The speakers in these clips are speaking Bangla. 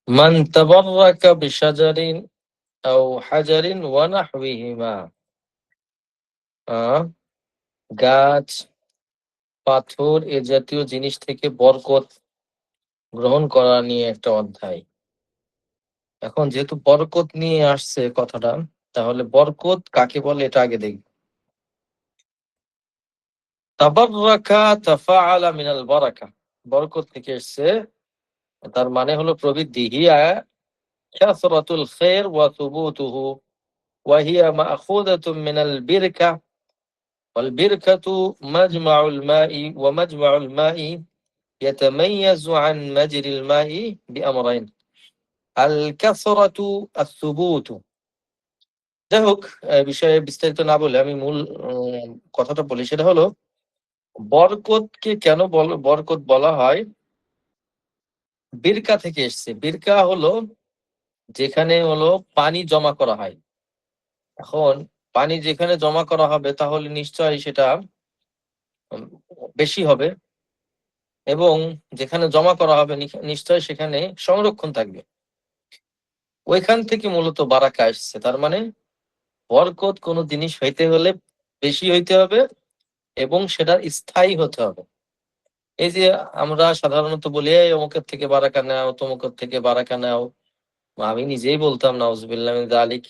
মান তাবাররাকা বিশাজারিন আও হাজারিন ওয়া নাহবিহিমা। গাছ, পাথর এ জাতীয় জিনিস থেকে বরকত গ্রহণ করা নিয়ে একটা অধ্যায়। এখন যেহেতু বরকত নিয়ে আসছে কথাটা, তাহলে বরকত কাকে বলে এটা আগে দেখব। তাবাররাকা তাফাআলা মিনাল বারাকা, বরকত থেকে এসছে, তার মানে হলো প্রবৃদ্ধি। হিয়া কাসরাতুল খায়র ওয়া সুবুতুহু ওয়া হিয়া মা'খুযাতুম মিনাল বিরকা ওয়াল বিরকাতু মাজমাউল মাই ওয়া মাজমাউল মাই ইয়াতামাইয়াজু আন মাজরিল মাই বিআমরাইন আল কাসরাতু আস-সুবুতু। যাই হোক, বিষয়ে বিস্তারিত না বলে আমি মূল কথাটা বলি। সেটা হলো বরকতকে কেন বরকত বলা হয়। বিরকা থেকে এসছে। বিরকা হলো যেখানে হলো পানি জমা করা হয়। এখন পানি যেখানে জমা করা হবে তাহলে নিশ্চয়ই সেটা বেশি হবে, এবং যেখানে জমা করা হবে নিশ্চয়ই সেখানে সংরক্ষণ থাকবে। ওইখান থেকে মূলত বারাকা আসছে। তার মানে বরকত কোনো জিনিস হইতে হলে বেশি হইতে হবে এবং সেটা স্থায়ী হতে হবে। এই যে আমরা সাধারণত বলি অমুকের থেকে বারাকা নাও, তমুকের থেকে বারাকা নাও, আমি নিজেই বলতাম নাউজুবিল্লাহ মিন যালিক,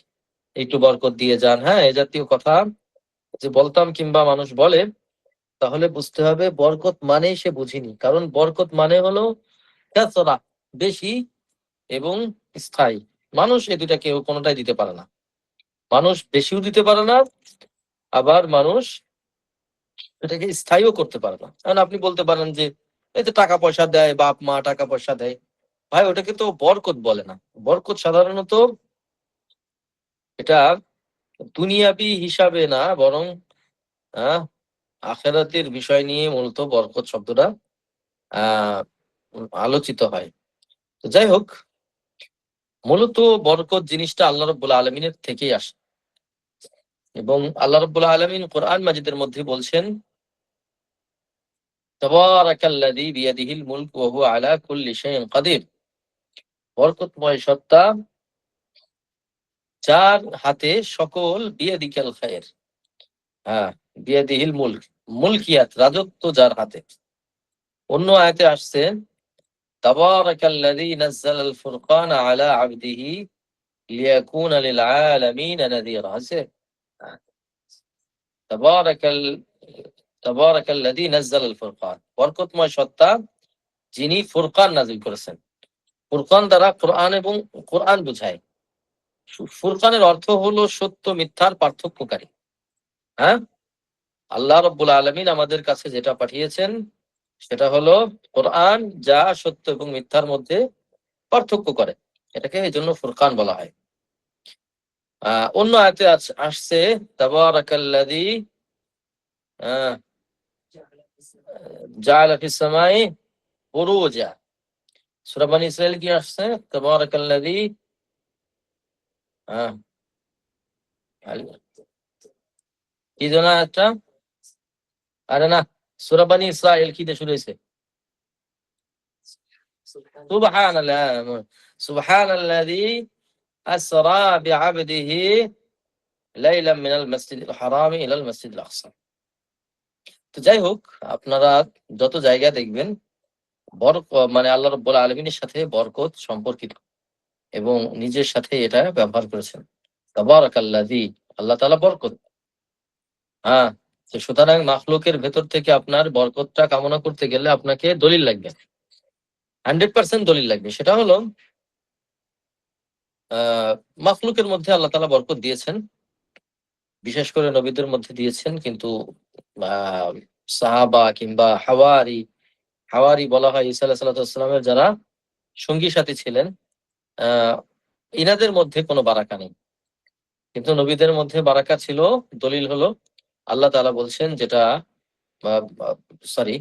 একটু বরকত দিয়ে যান, হ্যাঁ, এ জাতীয় কথা যে বলতাম কিংবা মানুষ বলে, তাহলে বুঝতে হবে বরকত মানেই সে বুঝিনি। কারণ বরকত মানে হলো কাসরা, বেশি এবং স্থায়ী। মানুষ এই দুইটা কেউ কোনোটাই দিতে পারে না। মানুষ বেশিও দিতে পারে না, আবার মানুষ এটাকে স্থায়ীও করতে পারে না। কারণ আপনি বলতে পারেন যে এই তো টাকা পয়সা দেয়, বাপ মা টাকা পয়সা দেয়, ভাই ওটাকে তো বরকত বলে না। বরকত সাধারণত এটা দুনিয়াবি হিসাবে না, বরং আখেরাতের বিষয় নিয়ে মূলত বরকত শব্দটা আহ আলোচিত হয়। তো যাই হোক, মূলত বরকত জিনিসটা আল্লাহ রাব্বুল আলামিনের থেকেই আসে, এবং আল্লাহ রাব্বুল আলামিন কোরআন মাজিদের মধ্যে বলছেন, তাবারাকাল্লাযী বিয়াদিহিল মুলক ওয়া হুয়া আলা কুল্লি শাইইন কাদির। বরকতময় সত্তা যার হাতে সকল, বিয়াদিকাল খায়র, হ্যাঁ, বিয়াদিহিল মুলক, মুলকিয়াত রাজত্ব যার হাতে। অন্য আয়াতে আসছে তাবারাকাল্লাযী নাযালাল ফুরকানা আলা আবদিহি লিয়াকুনা লিল আলামিনা নাযীরা। আছে তাবারাকাল তাবারাকাল্লাযী নাযালাল ফুরকান, বরকতময় সত্তা যিনি ফুরকান নাযিল করেছেন। ফুরকান দ্বারা কোরআন এবং কোরআন বোঝায়। ফুরকানের অর্থ হলো সত্য মিথ্যার পার্থক্যকারী। হ্যাঁ, আল্লাহ রাব্বুল আলামিন আমাদের কাছে যেটা পাঠিয়েছেন সেটা হলো কোরআন, যা সত্য এবং মিথ্যার মধ্যে পার্থক্য করে। এটাকে এই জন্য ফুরকান বলা হয়। অন্য আয়াতে আসছে তাবারাকাল্লাযী জাআলা ফিস সামাই বুরুজা। সূরা বনী ইসরাঈল কি আসছে তাবারাকাল্লাযী, কি যেন একটা, আরে না, সূরা বনী ইসরাঈল কি দিয়ে শুরু হয়েছে? সুবহানাল্লাহ, সুবহানাল্লাযী আসরা বিআবদিহি লাইলাম মিনাল মাসজিদিল হারামি ইলাল মাসজিদিল আকসা। তো যাই হোক, আপনারা যত জায়গা দেখবেন মানে আল্লাহ রাব্বুল আলামিনের সাথে বরকত সম্পর্কিত, এবং নিজের সাথে এটা ব্যবহার করেছেন। তাবারাকাল্লাযী, আল্লাহ তাআলা বরকত। হ্যাঁ, তো সুতরাং মাখলুকের ভেতর থেকে আপনার বরকতটা কামনা করতে গেলে আপনাকে দলিল লাগবে, 100% দলিল লাগবে। সেটা হলো মাখলুকের মধ্যে আল্লাহ তাআলা বরকত দিয়েছেন, বিশেষ করে নবীদের মধ্যে দিয়েছেন, কিন্তু আহ সাহাবা কিংবা হাওয়ারি, হাওয়ারি বলা হয় ঈসা আলাইহিস সালামের যারা সঙ্গী সাথী ছিলেন, আহ ইনাদের মধ্যে কোনো বারাকা নেই, কিন্তু নবীদের মধ্যে বারাকা ছিল। দলিল হলো আল্লাহ তাআলা বলছেন, যেটা সরি,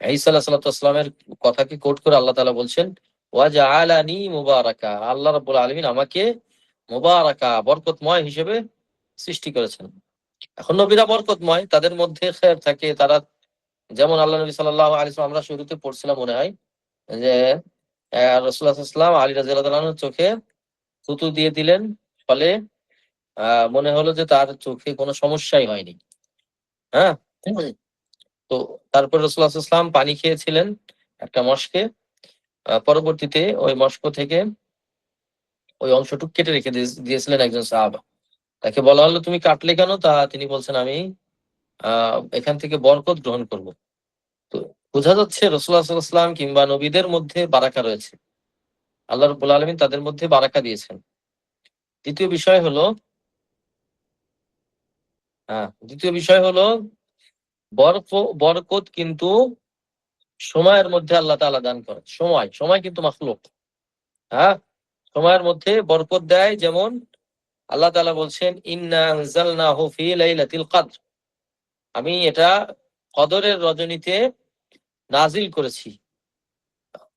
ঈসা আলাইহিস সালামের কথাকে কোট করে আল্লাহ তাআলা বলছেন, ওয়াজআলানি মুবারাকা, আল্লাহ রাব্বুল আলামিন আমাকে মুবারাকা, বরকতময় হিসেবে সৃষ্টি করেছেন। এখন নবীরা বরকতময়, তাদের মধ্যে খের থাকে। তারা যেমন আল্লাহ নবী সাল্লাল্লাহু আলাইহি ওয়াসাল্লাম, আমরা শুরুতে পড়ছিলাম মনে হয় যে রাসূলুল্লাহ সাল্লাল্লাহু আলাইহি ওয়াসাল্লাম আলী রাদিয়াল্লাহু আনহুর চোখে থুতু দিয়ে দিলেন, ফলে মনে হলো যে তার চোখে কোনো সমস্যাই হয়নি। হ্যাঁ? তো তারপর রাসূলুল্লাহ সাল্লাল্লাহু আলাইহি ওয়াসাল্লাম পানি খেয়েছিলেন একটা মশকে। পরবর্তীতে ওই মস্ক থেকে ওই অংশটুকু কেটে রেখে দিয়েছিলেন একজন সাহাবা। তাকে বলা হলো, তুমি কাটলে কেন? তিনি বলছেন, আমি এখান থেকে বরকত গ্রহণ করব। তো বোঝা যাচ্ছে রাসূলুল্লাহ সাল্লাল্লাহু আলাইহি ওয়াসাল্লাম কিংবা নবীদের মধ্যে বারাকা রয়েছে। আল্লাহ রাব্বুল আলামিন তাদের মধ্যে বারাকা দিয়েছেন। দ্বিতীয় বিষয় হলো দ্বিতীয় বিষয় হলো বরকত কিন্তু সময়ের মধ্যে আল্লাহ তাআলা দান করেন। সময় কিন্তু মাখলুক। হ্যাঁ? সময়ের মধ্যে বরকত দেয়, যেমন আল্লাহ তাআলা বলছেন, ইন্না আনজালনাহু ফি লাইলাতিল কদর। আমি এটা কদরের রজনীতে নাজিল করেছি।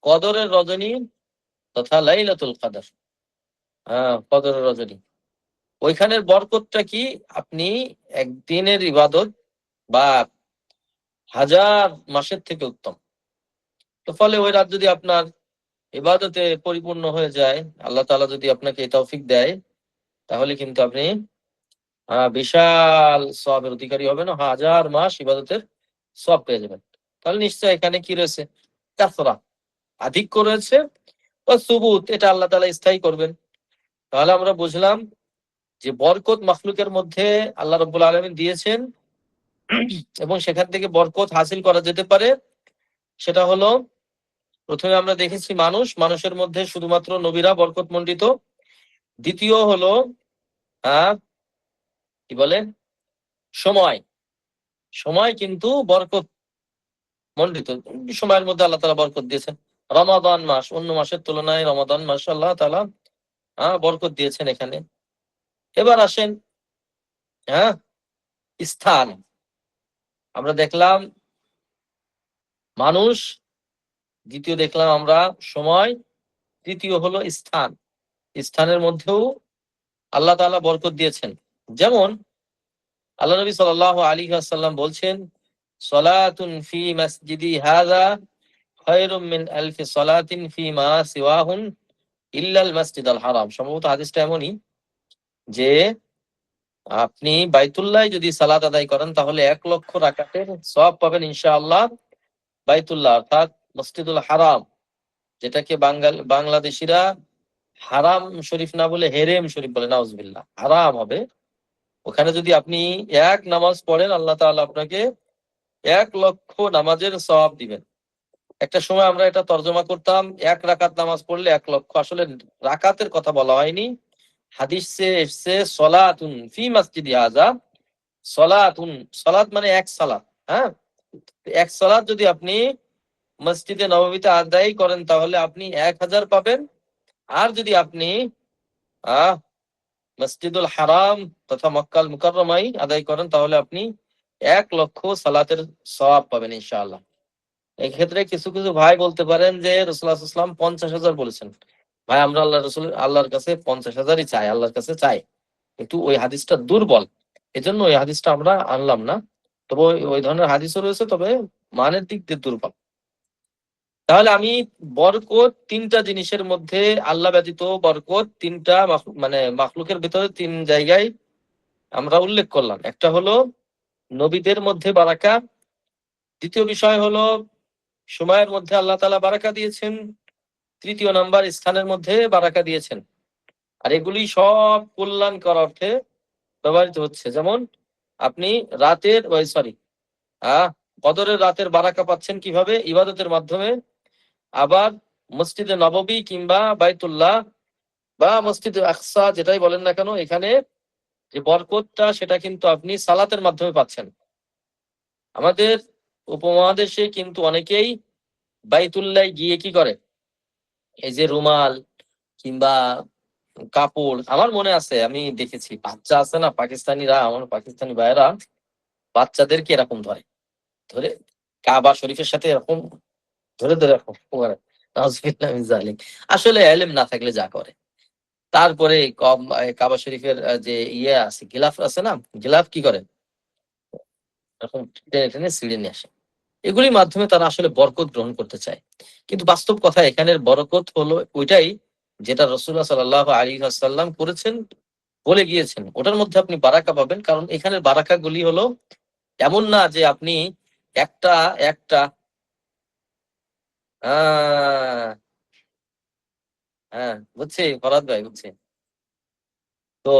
কদরের রজনী তথা লাইলাতুল কদর, কদরের রজনী। ওইখানের বরকতটা কি? আপনি একদিনের ইবাদত বা হাজার মাসের থেকে উত্তম। তো ফলে ওই রাত যদি আপনার ইবাদতে পরিপূর্ণ হয়ে যায়, আল্লাহ তাআলা যদি আপনাকে তৌফিক দেয়, তাহলে কিন্তু আপনি বিশাল সওয়াবের অধিকারী হবেন, হাজার মাস ইবাদতের সওয়াব পেয়ে যাবেন। তাহলে নিশ্চয়ই এখানে কি রয়েছে? কাসরা, আধিক্য রয়েছে। ও সুবুত, এটা আল্লাহ তাআলা স্থায়ী করবেন। তাহলে আমরা বুঝলাম যে বরকত মাখলুকের মধ্যে আল্লাহ রাব্বুল আলামিন দিয়েছেন, এবং সেখান থেকে বরকত হাসিল করা যেতে পারে। সেটা হলো, প্রথমে আমরা দেখেছি মানুষের মধ্যে শুধুমাত্র নবীরা বরকত মণ্ডিত। দ্বিতীয় হলো কি বলে, সময় সময় কিন্তু বরকত মণ্ডিত। সময়ের মধ্যে আল্লাহ তাআলা বরকত দিয়েছেন। রমাদান মাস অন্য মাসের তুলনায় রমাদান মাস আল্লাহ তাআলা বরকত দিয়েছেন এখানে। এবার আসেন স্থান। আমরা দেখলাম মানুষ, দ্বিতীয় দেখলাম আমরা সময়, তৃতীয় হলো স্থান। স্থানের মধ্যেও আল্লাহ তাআলা বরকত দিয়েছেন। যেমন আল্লাহ নবী সাল্লাল্লাহু আলাইহি ওয়াসাল্লাম বলছেন, সলাতুন ফি মসজিদি হাযা খায়রুম মিন আলফি সলাতিন ফিমা সিওয়াহুন ইল্লাল মাসজিদাল হারাম। সম্ভবত হাদিসটা এমনই যে আপনি বাইতুল্লাহ যদি সালাত আদায় করেন, তাহলে 1,00,000 রাকাতের সওয়াব পাবেন ইনশাআল্লাহ। বাইতুল্লাহ অর্থাৎ মসজিদুল হারাম, যেটাকে বাংলাদেশিরা হারাম শরীফ না বলে হেরেম শরীফ বলে, নাউজুবিল্লাহ, হারাম হবে। ওখানে যদি আপনি এক নামাজ পড়েন, আল্লাহ তাআলা আপনাকে 1,00,000 নামাজের সওয়াব দিবেন। একটা সময় আমরা এটা তর্জমা করতাম, 1 রাকাত নামাজ পড়লে 1,00,000। আসলে রাকাতের কথা বলা হয়নি, হাদিসে এসছে সলাতুন ফি মসজিদি হাযা। সলাত মানে এক সালাত। এক সালাত যদি আপনি মসজিদে নববীতে আদায় করেন, তাহলে আপনি 1,000 পাবেন। আর যদি আপনি মসজিদুল হারাম তথা মক্কাল মুকাররমায় আদায় করেন, তাহলে আপনি 1,00,000 সালাতের সওয়াব পাবেন ইনশাআল্লাহ। এই ক্ষেত্রে কিছু কিছু ভাই বলতে পারেন যে রাসূলুল্লাহ সাল্লাল্লাহু আলাইহি ওয়াসাল্লাম 50,000 বলেছেন। ভাই, আমরা আল্লাহর কাছে 50,000ই চাই, আল্লাহর কাছে চাই, কিন্তু ওই হাদিসটা দুর্বল, এজন্য ওই হাদিসটা আমরা আনলাম না। তবে ওই ধরনের হাদিসও রয়েছে, তবে মানের দিক দিয়ে দুর্বল। তাহলে আমি বরকত তিনটা জিনিসের মধ্যে, আল্লাহ ব্যতীত বরকত তিনটা মানে মাখলুকের ভিতরে 3 জায়গায় আমরা উল্লেখ করলাম। একটা হলো নবীদের মধ্যে বারাকা, দ্বিতীয় বিষয় হলো সময়ের মধ্যে আল্লাহ তাআলা বারাকা দিয়েছেন, তৃতীয় নাম্বার স্থানের মধ্যে বারাকা দিয়েছেন। আর এগুলি সব কল্যাণকর অর্থে ব্যবহৃত হচ্ছে। যেমন আপনি কদরের রাতের বারাকা পাচ্ছেন কিভাবে? ইবাদতের মাধ্যমে। আবার মসজিদে নববী কিংবা বাইতুল্লাহ বা মসজিদে আকসা, যেটাই বলেন না কেন, এখানে যে বরকতটা, সেটা কিন্তু আপনি সালাতের মাধ্যমে পাচ্ছেন। আমাদের উপমহাদেশে কিন্তু অনেকেই বাইতুল্লাহ গিয়ে কি করে, এই যে রুমাল কিংবা কাপড়, আমার মনে আছে, আমি দেখেছি, বাচ্চা আছে না পাকিস্তানিরা, আমার পাকিস্তানি ভাইয়েরা বাচ্চাদেরকে এরকম ধরে ধরে কাবা শরীফের সাথে এরকম ধরে ধরে এরকম করে। নাউজুবিল্লাহ মিন যালিক। আসলে এলেম না থাকলে যা করে। তারপরে কাবা শরীফের যে আছে, গিলাফ আছে না, গিলাফ কি করে, এরকম টেনে টেনে ছিঁড়ে নিয়ে আসে। এগুলির মাধ্যমে তারা আসলে বরকত গ্রহণ করতে চায়। কিন্তু বাস্তব কথা এখানের বরকত হলো ওইটাই যেটা রাসূলুল্লাহ সাল্লাল্লাহু আলাইহি ওয়াসাল্লাম করেছেন, বলে গিয়েছেন। ওটার মধ্যে আপনি বারাকা পাবেন। কারণ এখানের বারাকাগুলি হলো এমন না যে আপনি একটা একটা আ হ্যাঁ, বুঝছি ফরহাদ ভাই, বুঝছি। তো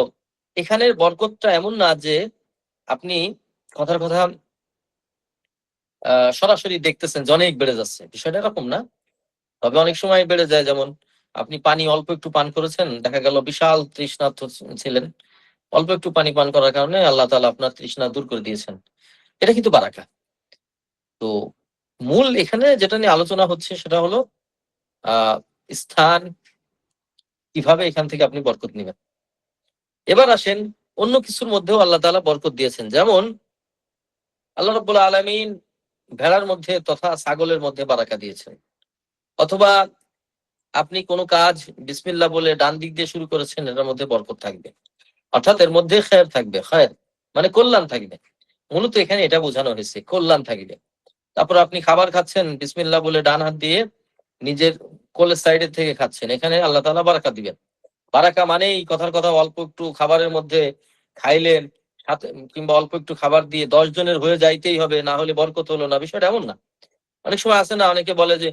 এখানের বরকতটা এমন না যে আপনি কথার কথা সরাসরি দেখতেছেন যে অনেক বেড়ে যাচ্ছে। বিষয়টা এরকম না। তবে অনেক সময় বেড়ে যায়, যেমন আপনি পানি অল্প একটু পান করেছেন, দেখা গেল বিশাল তৃষ্ণার্ত ছিলেন। অল্প একটু পানি পান করার কারণে আল্লাহ তাআলা আপনার তৃষ্ণা দূর করে দিয়েছেন। এটা কিন্তু বারাকা। তো মূল এখানে যেটা নিয়ে আলোচনা হচ্ছে সেটা হলো আ স্থান, কিভাবে এখান থেকে আপনি বরকত নিবেন। এবার আসেন অন্য কিছুর মধ্যেও আল্লাহ তাআলা বরকত দিয়েছেন। যেমন আল্লাহ রাব্বুল আলামিন ভেড়ার মধ্যে তথা ছাগলের মধ্যে বারাকা দিয়েছেন। অথবা আপনি কোন কাজ বিসমিল্লাহ বলে ডান দিক দিয়ে শুরু করেছেন, এটার মধ্যে বরকত থাকবে। অর্থাৎ এর মধ্যে খায়ের থাকবে। খায়ের মানে কল্যাণ থাকবে। মূলত এখানে এটা বোঝানো হয়েছে, কল্যাণ থাকবে। তারপর আপনি খাবার খাচ্ছেন বিসমিল্লাহ বলে ডান হাত দিয়ে নিজের কোলের সাইডের থেকে খাচ্ছেন। এখানে আল্লাহ তাআলা বারাকা দিবেন। বারাকা মানেই কথার কথা অল্প একটু খাবারের মধ্যে খাইলেন, সাথে কিংবা অল্প একটু খাবার দিয়ে ১০ জনের হয়ে যাইতেই হবে, না হলে বরকত হলো না। বিষয়টা এমন না। অনেক সময় আছে না, অনেকে বলে যে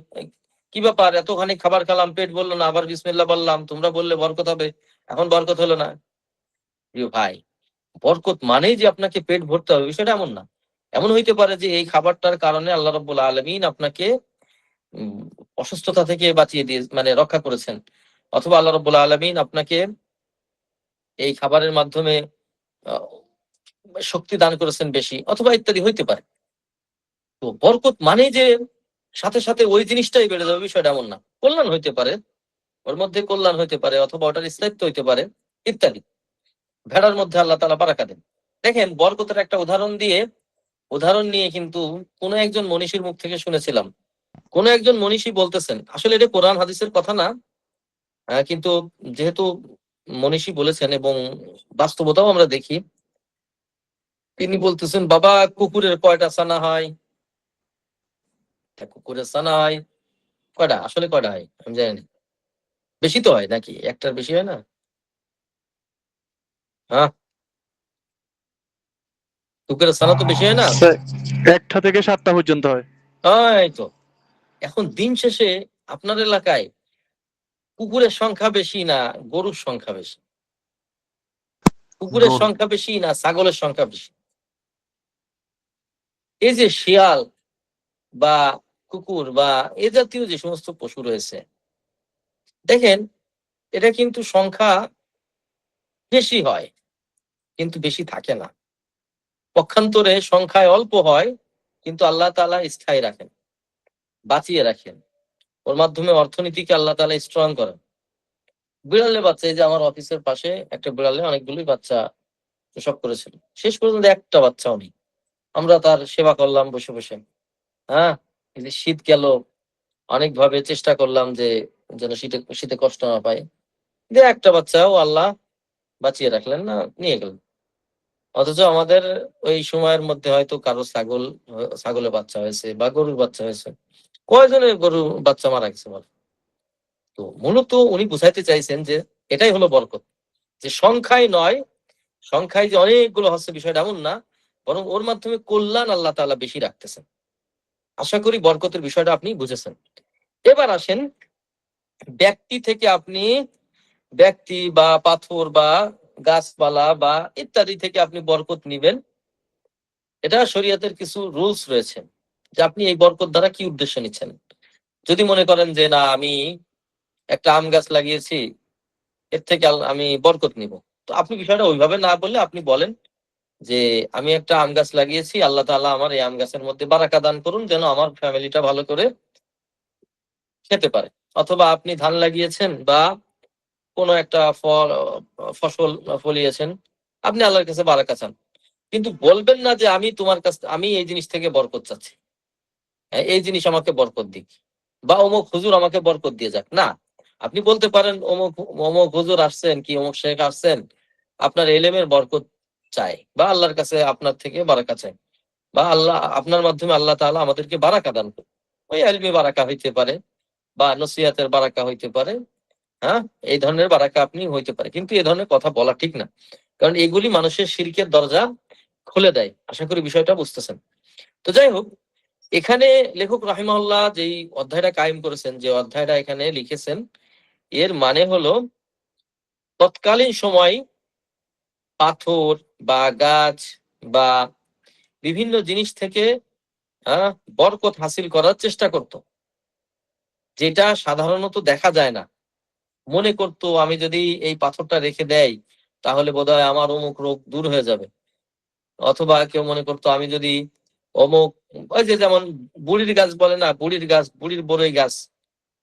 কি ব্যাপার, এতখানি খাবার খেলাম, পেট বলল না, আবার বিসমিল্লাহ বললাম, তোমরা বললে বরকত হবে, এখন বরকত হলো না। প্রিয় ভাই, বরকত মানেই যে আপনাকে পেট ভরতে হবে বিষয়টা এমন না। এমন হইতে পারে যে এই খাবারটার কারণে আল্লাহ রাব্বুল আলামিন আপনাকে উম অসুস্থতা থেকে বাঁচিয়ে দিয়ে মানে রক্ষা করেছেন। অথবা আল্লাহ রাব্বুল আলামিন আপনাকে এই খাবারের মাধ্যমে আ শক্তি দান করেছেন বেশি, অথবা ইত্যাদি হইতে পারে। তো বরকত মানেই যে সাথে, সাথে ওই জিনিসটাই বেড়ে যাবে বিষয়টা এমন না। কল্যাণ হইতে পারে, ওর মধ্যে কল্যাণ হইতে পারে, অথবা ওটার স্থায়িত্ব হইতে পারে ইত্যাদি। ভেড়ার মধ্যে আল্লাহ তাআলা বারাকা দেন। দেখেন বরকতের একটা উদাহরণ নিয়ে কিন্তু কোন একজন মনীষীর মুখ থেকে শুনেছিলাম। কোন একজন মনীষী বলতেছেন, আসলে এটা কোরআন হাদিসের কথা না, কিন্তু যেহেতু মনীষী বলেছেন এবং বাস্তবতাও আমরা দেখি, তিনি বলতেছেন, বাবা কুকুরের কয়টা ছানা হয়? কুকুরের ছানা হয় কয়টা? আসলে কয়টা হয় আমি জানি না। বেশি তো হয় নাকি? একটার বেশি হয় না? হ্যাঁ, কুকুরের ছানা তো বেশি হয় না? স্যার, ১টা থেকে ৭টা পর্যন্ত হয়। এই তো। এখন দিন শেষে আপনার এলাকায় কুকুরের সংখ্যা বেশি না গরুর সংখ্যা বেশি? কুকুরের গরু। সংখ্যা বেশি না ছাগলের সংখ্যা বেশি? এই যে শিয়াল বা কুকুর বা এ জাতীয় যে সমস্ত পশু রয়েছে, দেখেন এটা কিন্তু সংখ্যা বেশি হয়, কিন্তু বেশি থাকে না। পক্ষান্তরে সংখ্যায় অল্প হয়, কিন্তু আল্লাহ তাআলা স্থায়ী রাখেন, বাঁচিয়ে রাখেন। ওর মাধ্যমে অর্থনীতিকে আল্লাহ তাআলা স্ট্রং করেন। বিড়ালের বাচ্চা, এই যে আমার অফিসের পাশে একটা বিড়ালে অনেকগুলোই বাচ্চা প্রসব করেছিল। শেষ পর্যন্ত একটা বাচ্চাও নেই। আমরা তার সেবা করলাম বসে, বসে। হ্যাঁ? এই যে শীত গেল, অনেকভাবে চেষ্টা করলাম যে যেন শীতে শীতে কষ্ট না পায়। যে একটা বাচ্চাও আল্লাহ বাঁচিয়ে রাখলেন না, নিয়ে গেলেন। অথচ আমাদের ওই সময়ের মধ্যে হয়তো কারো ছাগলের বাচ্চা হয়েছে বা গরুর বাচ্চা হয়েছে। কয়জনের গরুর বাচ্চা মারা গেছে বলেন? তো মূলত উনি বুঝাইতে চাইছেন যে এটাই হলো বরকত। যে সংখ্যায় নয়, সংখ্যায় যে অনেকগুলো হচ্ছে বিষয়টা এমন না। বরং ওর মাধ্যমে কল্যাণ আল্লাহ তাআলা বেশি রাখতেছেন। আশা করি বরকতের বিষয়টা আপনি বুঝেছেন। এবার আসেন ব্যক্তি থেকে আপনি ব্যক্তি বা পাথর বা গাছপালা বা ইত্যাদি থেকে আপনি বরকত নিবেন। এটা শরীয়তের কিছু রুলস রয়েছে যে আপনি এই বরকত দ্বারা কি উদ্দেশ্য নিচ্ছেন। যদি মনে করেন যে না, আমি একটা আম গাছ লাগিয়েছি, এর থেকে আমি বরকত নিব। তো আপনি বিষয়টা ওইভাবে না বললে আপনি বলেন যে আমি একটা আম গাছ লাগিয়েছি, আল্লাহ তাআলা আমার এই আম গাছের মধ্যে বারাকা দান করুন যেন আমার ফ্যামিলিটা ভালো করে খেতে পারে। অথবা আপনি ধান লাগিয়েছেন বা কোনো একটা ফসল ফলিয়েছেন, আপনি আল্লাহর কাছে বারাকা চান। কিন্তু বলবেন না যে আমি এই জিনিস থেকে বরকত চাচ্ছি। এই জিনিস আমাকে বরকত দিক, বা অমুক হুজুর আমাকে বরকত দিয়ে যাক। না, আপনি বলতে পারেন অমুক অমুক হুজুর আসছেন কি অমুক শেখ আসছেন, আপনার এলেমের বরকত চাই বা আল্লাহর কাছে আপনার থেকে বারাকা চাই। বা আল্লাহ আপনার মাধ্যমে আল্লাহ তাআলা আমাদেরকে বারাকা দান করুন। ওই ইলমি বারাকা হইতে পারে বা নসিহতের বারাকা হইতে পারে, হ্যাঁ, এই ধরনের বারাকা আপনি হইতে পারে, কিন্তু এই ধরনের কথা বলা ঠিক না, কারণ এগুলি মানুষের শিরকের দরজা খুলে দেয়। আশা করি বিষয়টা বুঝতেছেন। তো যাই হোক, এখানে লেখক রাহিমাহুল্লাহ যেই অধ্যায়টা কায়েম করেছেন, যে অধ্যায়টা এখানে লিখেছেন, এর মানে হলো তৎকালীন সময় পাথর বা গাছ বা বিভিন্ন জিনিস থেকে বরকত হাসিল করার চেষ্টা করত, যেটা সাধারণত দেখা যায় না। মনে করতো আমি যদি এই পাথরটা রেখে দেই তাহলে বোধহয় আমার অমুক রোগ দূর হয়ে যাবে, অথবা কেউ মনে করতো আমি যদি অমুক, ওই যে যেমন বুড়ির গাছ বলে না, বুড়ির গাছ, বুড়ির বড়ই গাছ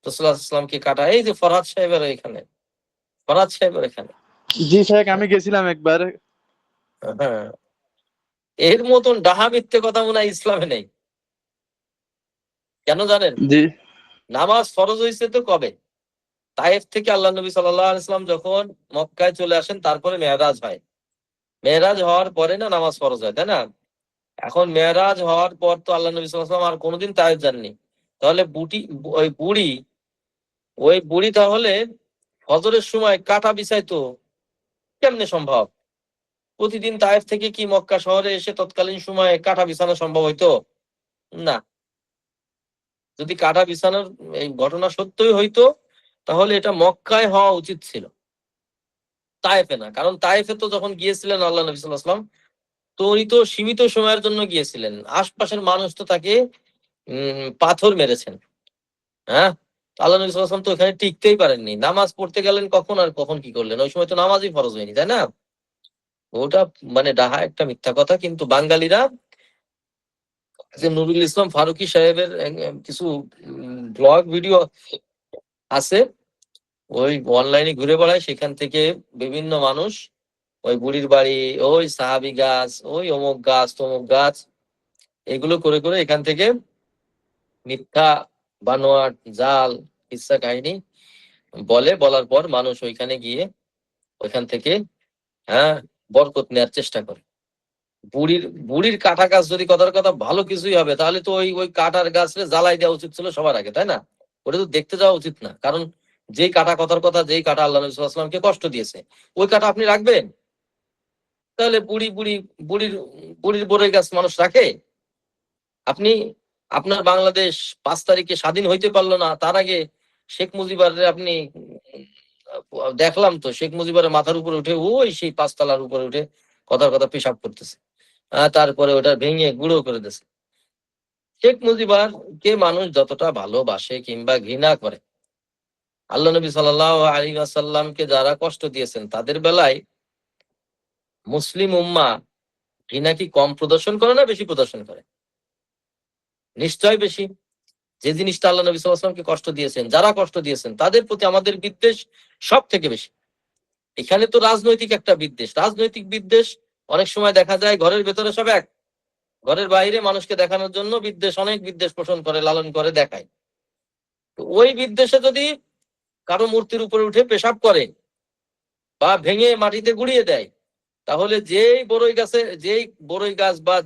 রাসূলুল্লাহ সাল্লাল্লাহু আলাইহি ওয়াসাল্লামকে কাটা, এই যে ফরহাদ সাহেবের এখানে, ফরহাদ সাহেবের এখানে, জি শেখ, আমি গেছিলাম একবার। হ্যাঁ, এর মতন ডাহা মিথ্যে কথা মনে হয় ইসলামে নেই। কেন জানেন? জি নামাজ ফরজ হয়েছে তো কবে? তায়েফ থেকে আল্লাহ নবী সাল্লাল্লাহু আলাইহি ওয়াসাল্লাম যখন মক্কায় চলে আসেন, তারপরে মেরাজ হয়। মেরাজ হওয়ার পরে না নামাজ ফরজ হয়, তাই না? এখন মেরাজ হওয়ার পর তো আল্লাহ নবী সাল্লাল্লাহু আলাইহি ওয়াসাল্লাম আর কোনোদিন তায়েফ যাননি। তাহলে ওই বুড়ি তাহলে ফজরের সময় কাঁটা বিছাইতো কেমনে সম্ভব? প্রতিদিন তায়েফ থেকে কি মক্কা শহরে এসে তৎকালীন সময়ে কাঁটা বিছানো সম্ভব হইতো? না। যদি কাঁটা বিছানোর এই ঘটনা সত্যই হইতো, তাহলে এটা মক্কায় হওয়া উচিত ছিল, তায়েফে না। কারণ তায়েফে তো যখন গিয়েছিলেন আল্লাহ নবী সাল্লাল্লাহু আলাইহি ওয়াসাল্লাম, তো উনি তো সীমিত সময়ের জন্য গিয়েছিলেন। আশপাশের মানুষ তো তাকে পাথর মেরেছেন। হ্যাঁ, আল্লাহ নবী সাল্লাল্লাহু আলাইহি ওয়াসাল্লাম তো ওখানে টিকতেই পারেননি। নামাজ পড়তে গেলেন কখন আর কখন কি করলেন? ওই সময় তো নামাজই ফরজ হয়নি, তাই না? ওটা মানে ডাহা একটা মিথ্যা কথা। কিন্তু বাঙালিরা, যে নুরুল ইসলাম ফারুকী সাহেবের কিছু ব্লগ ভিডিও আছে, ওই অনলাইনে ঘুরে বেড়ায়, সেখান থেকে বিভিন্ন মানুষ ওই বুড়ির বাড়ি, ওই সাহাবী গাছ, ওই অমুক গাছ, তমুক গাছ, এগুলো করে করে এখান থেকে মিথ্যা, বানোয়াট, জাল, কিচ্ছা কাহিনী বলার পর মানুষ ওইখানে গিয়ে ওইখান থেকে, হ্যাঁ, বরকত নেওয়ার চেষ্টা করে। বুড়ির বুড়ির কাঁটা গাছ যদি কথার কথা ভালো কিছুই হবে, তাহলে তো ওই ওই কাঁটার গাছরে জ্বালাই দেওয়া উচিত ছিল সবার আগে, তাই না? ওটা তো দেখতে যাওয়া উচিত না, কারণ যেই কাঁটা কথার কথা, যেই কাঁটা আল্লাহ নবী সাল্লাল্লাহু আলাইহি ওয়াসাল্লামকে কষ্ট দিয়েছে, ওই কাঁটা আপনি রাখবেন? তাহলে বুড়ির বুড়ির বড়ই গাছ মানুষ রাখে? আপনি, আপনার বাংলাদেশ 5 তারিখে স্বাধীন হইতে পারলো না, তার আগে শেখ মুজিবারে আপনি দেখলাম তো শেখ মুজিবের মাথার উপরে উঠে ওই সেই 5 তলার উপরে উঠে কথার কথা পেশাব করতেছে, তারপরে ওটা ভেঙে গুঁড়ো করে দিয়েছে। শেখ মুজিবার কে মানুষ যতটা ভালোবাসে কিংবা ঘৃণা করে, আল্লাহ নবী সাল্লাল্লাহু আলাইহি ওয়াসাল্লামকে যারা কষ্ট দিয়েছেন তাদের বেলায় মুসলিম উম্মাহ ঘৃণা কি কম প্রদর্শন করে না বেশি প্রদর্শন করে? নিশ্চয় বেশি। যে জিনিসটা আল্লাহ নবী সাল্লাল্লাহু আলাইহি ওয়াসাল্লামকে কষ্ট দিয়েছেন, যারা কষ্ট দিয়েছেন তাদের প্রতি আমাদের বিদ্বেষ সব থেকে বেশি। এখানে তো রাজনৈতিক একটা বিদ্বেষ, রাজনৈতিক বিদ্বেষ অনেক সময় দেখা যায় ঘরের ভেতরে সব এক, ঘরের বাইরে মানুষকে দেখানোর জন্য বিদ্বেষ, অনেক বিদ্বেষ পোষণ করে, লালন করে, দেখায়। তো ওই বিদ্বেষে যদি কারো মূর্তির উপরে উঠে পেশাব করে বা ভেঙে মাটিতে গুড়িয়ে দেয়, তাহলে যেই বড়ই গাছ বা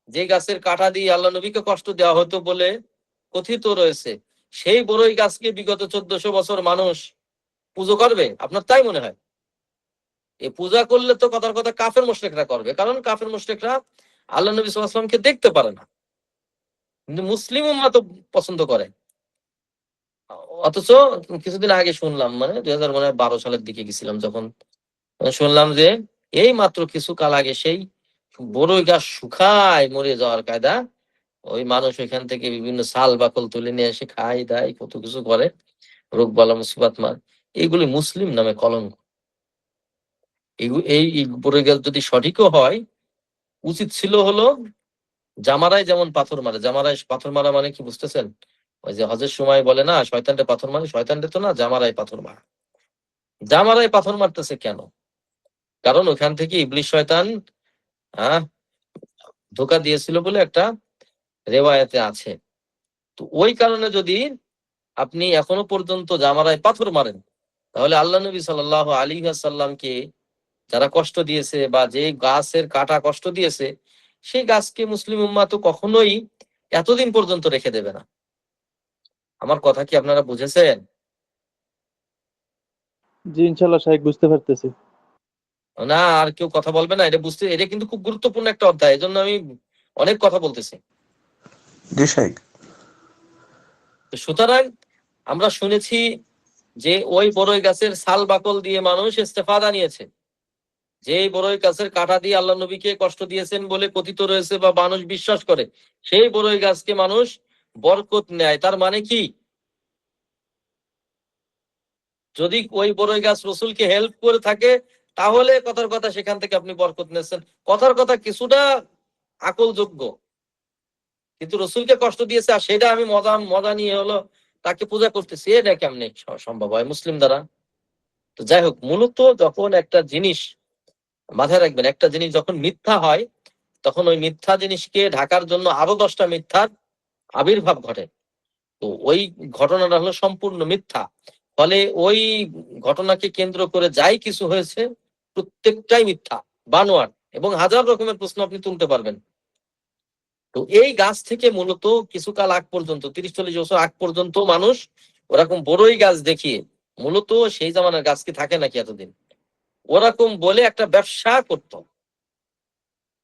যেই গাছের কাঁটা দিয়ে আল্লাহ নবীকে কষ্ট দেওয়া হতো বলে কথিত রয়েছে, সেই বড়ই গাছকে বিগত 1400 বছর মানুষ পুজো করবে? আপনার তাই মনে হয়? এই পূজা করলে তো কথার কথা কাফের মুশরিকরা করবে, কারণ কাফের মুশরিকরা আল্লাহ নবী সাল্লাল্লাহু আলাইহি ওয়াসাল্লামকে দেখতে পারে না, কিন্তু মুসলিম উম্মাহ তো পছন্দ করে। অথচ কিছুদিন আগে শুনলাম, মানে 2012 সালের দিকে গেছিলাম যখন, শুনলাম যে এই মাত্র কিছু কাল আগে সেই বড়ই গাছ শুকায় মরে যাওয়ার কায়দা, ওই মানুষ ওইখান থেকে বিভিন্ন সাল বাকল তুলে নিয়ে এসে খায় দায়, কত কিছু করে, রোগ বালা মুসিবত মার। এইগুলি মুসলিম নামে কলঙ্ক। এই বড়ই গাছ যদি সঠিকও হয়, উচিত ছিল হলো জামারায় যেমন পাথর মারে, জামারায় পাথর মারা মানে কি বুঝতেছেন? ওই যে হজের সময় বলে না শয়তানরে পাথর মারে, শয়তানরে তো না, জামারায় পাথর মারা। জামারায় পাথর মারতেছে কেন? কারণ ওখান থেকে ইবলিশ শয়তান আহ ধোঁকা দিয়েছিল বলে একটা রেওয়ায়াতে আছে। তো ওই কারণে যদি আপনি এখনো পর্যন্ত জামারায় পাথর মারেন, তাহলে আল্লাহ নবী সাল্লাল্লাহু আলাইহি ওয়াসাল্লামকে যারা কষ্ট দিয়েছে বা যে গাছের কাটা কষ্ট দিয়েছে, সেই গাছকে মুসলিম উম্মাহ তো কখনোই এতদিন পর্যন্ত রেখে দেবে না। আমার কথা কি আপনারা বুঝেছেন? জি ইনশাল্লাহ শাইখ, বুঝতে পারতেছি। না আর কেউ কথা বলবে না? এটা বুঝতে, এটা কিন্তু খুব গুরুত্বপূর্ণ একটা অধ্যায়, এজন্য আমি অনেক কথা বলতেছি। জি শাইখ। সুতরাং আমরা শুনেছি যে ওই বড়ই গাছের ছাল বাকল দিয়ে মানুষ ইস্তেফাদা নিয়েছে। যে বড়ই গাছের কাঁটা দিয়ে আল্লাহ নবীকে কষ্ট দিয়েছেন বলে কথিত রয়েছে বা মানুষ বিশ্বাস করে, সেই বড়ই গাছকে মানুষ বরকত নেয়। তার মানে কি, যদি ওই বড়ই গাছ রসুলকে হেল্প করে থাকে তাহলে কথার কথা সেখান থেকে আপনি বরকত নিয়েছেন, কথার কথা কিছুটা আকলযোগ্য। কিন্তু রসুলকে কষ্ট দিয়েছে আর সেটা আমি মজা মজা নিয়ে হলো তাকে পূজা করতেছি, এটা কেমনে সম্ভব হয় মুসলিম দ্বারা? তো যাই হোক, মূলত যখন একটা জিনিস, মাথায় রাখবেন, একটা জিনিস যখন মিথ্যা হয় তখন ওই মিথ্যা জিনিসকে ঢাকার জন্য আরো 10টা মিথ্যার আবির্ভাব ঘটে। তো ওই ঘটনাটা হলো সম্পূর্ণ মিথ্যা, ফলে ওই ঘটনাকে কেন্দ্র করে যাই কিছু হয়েছে প্রত্যেকটাই মিথ্যা, বানোয়াট, এবং হাজার রকমের প্রশ্ন আপনি তুলতে পারবেন। তো এই গাছ থেকে মূলত কিছুকাল আগ পর্যন্ত, 30-40 বছর আগ পর্যন্ত মানুষ ওরকম বড়ই গাছ দেখিয়ে, মূলত সেই জামানার গাছ কি থাকে নাকি এতদিন, ওরকম বলে একটা ব্যবসা করত,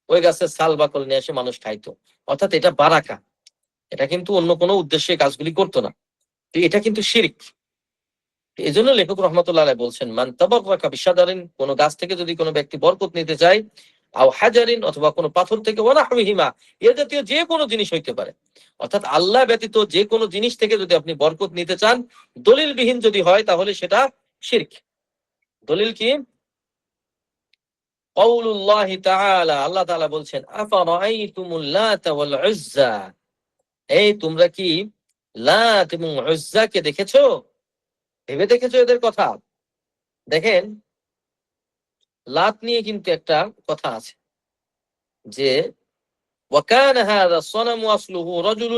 ওই গাছের ছাল বাকল নিয়ে এসে মানুষ খাইতো। অর্থাৎ এটা বারাকা, এটা কিন্তু অন্য কোনো উদ্দেশ্যে কাজগুলি করতো না। তো এটা কিন্তু শিরক। এই জন্য লেখক রহমতুল্লাহ আলাইহি বলছেন, মান তাবাররাকা বিশাদারিন, কোন গাছ থেকে যদি কোনো ব্যক্তি বরকত নিতে চায়, আও হাজারিন, অথবা কোনো পাথর থেকে, ওয়া নাহবিহিমা, এ জাতীয় যে কোনো জিনিস হইতে পারে। অর্থাৎ আল্লাহ ব্যতীত যে কোনো জিনিস থেকে যদি আপনি বরকত নিতে চান, দলিলবিহীন যদি হয় তাহলে সেটা শিরক। দলিল কি? কাউলুল্লাহি তাআলা, আল্লাহ তাআলা বলছেন, আফারাআইতুমুল লাত ওয়াল উজ্জা, এই তোমরা কি লাত এবং উজ্জাকে দেখেছো? ভেবে দেখেছো এদের কথা? দেখেন, লাত নিয়ে কিন্তু একটা কথা আছে যে وكان هذا الصنم أصله رجل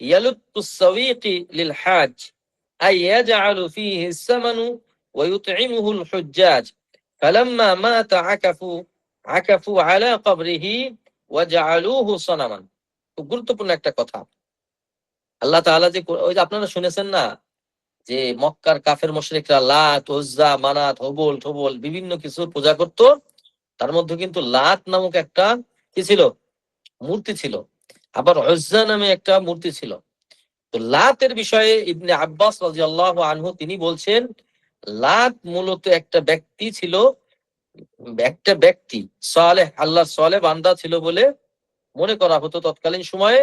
يلت السويق للحاج أي يجعل فيه الثمن ويطعمه الحجاج فلما مات عكفوا على قبره وجعلوه صنما। খুব গুরুত্বপূর্ণ একটা কথা। আল্লাহ তাআলা যে, ওই যে আপনারা শুনেছেন না যে মক্কার কাফের মুশরিকরা লাত, উজ্জা, মানাত, হবল ঠবল বিভিন্ন কিছুর পূজা করত, তার মধ্যে কিন্তু লাত নামক একটা কি ছিল, মূর্তি ছিল, আবার উজ্জা নামে একটা মূর্তি ছিল। তো লাতের বিষয়ে ইবনে আব্বাস রাদিয়াল্লাহু আনহু তিনি বলছেন, লাত মূলত একটা ব্যক্তি ছিল, একটা ব্যক্তি সালেহ, আল্লাহর সালেহ বান্দা ছিল বলে মনে করা হতো তৎকালীন সময়ে,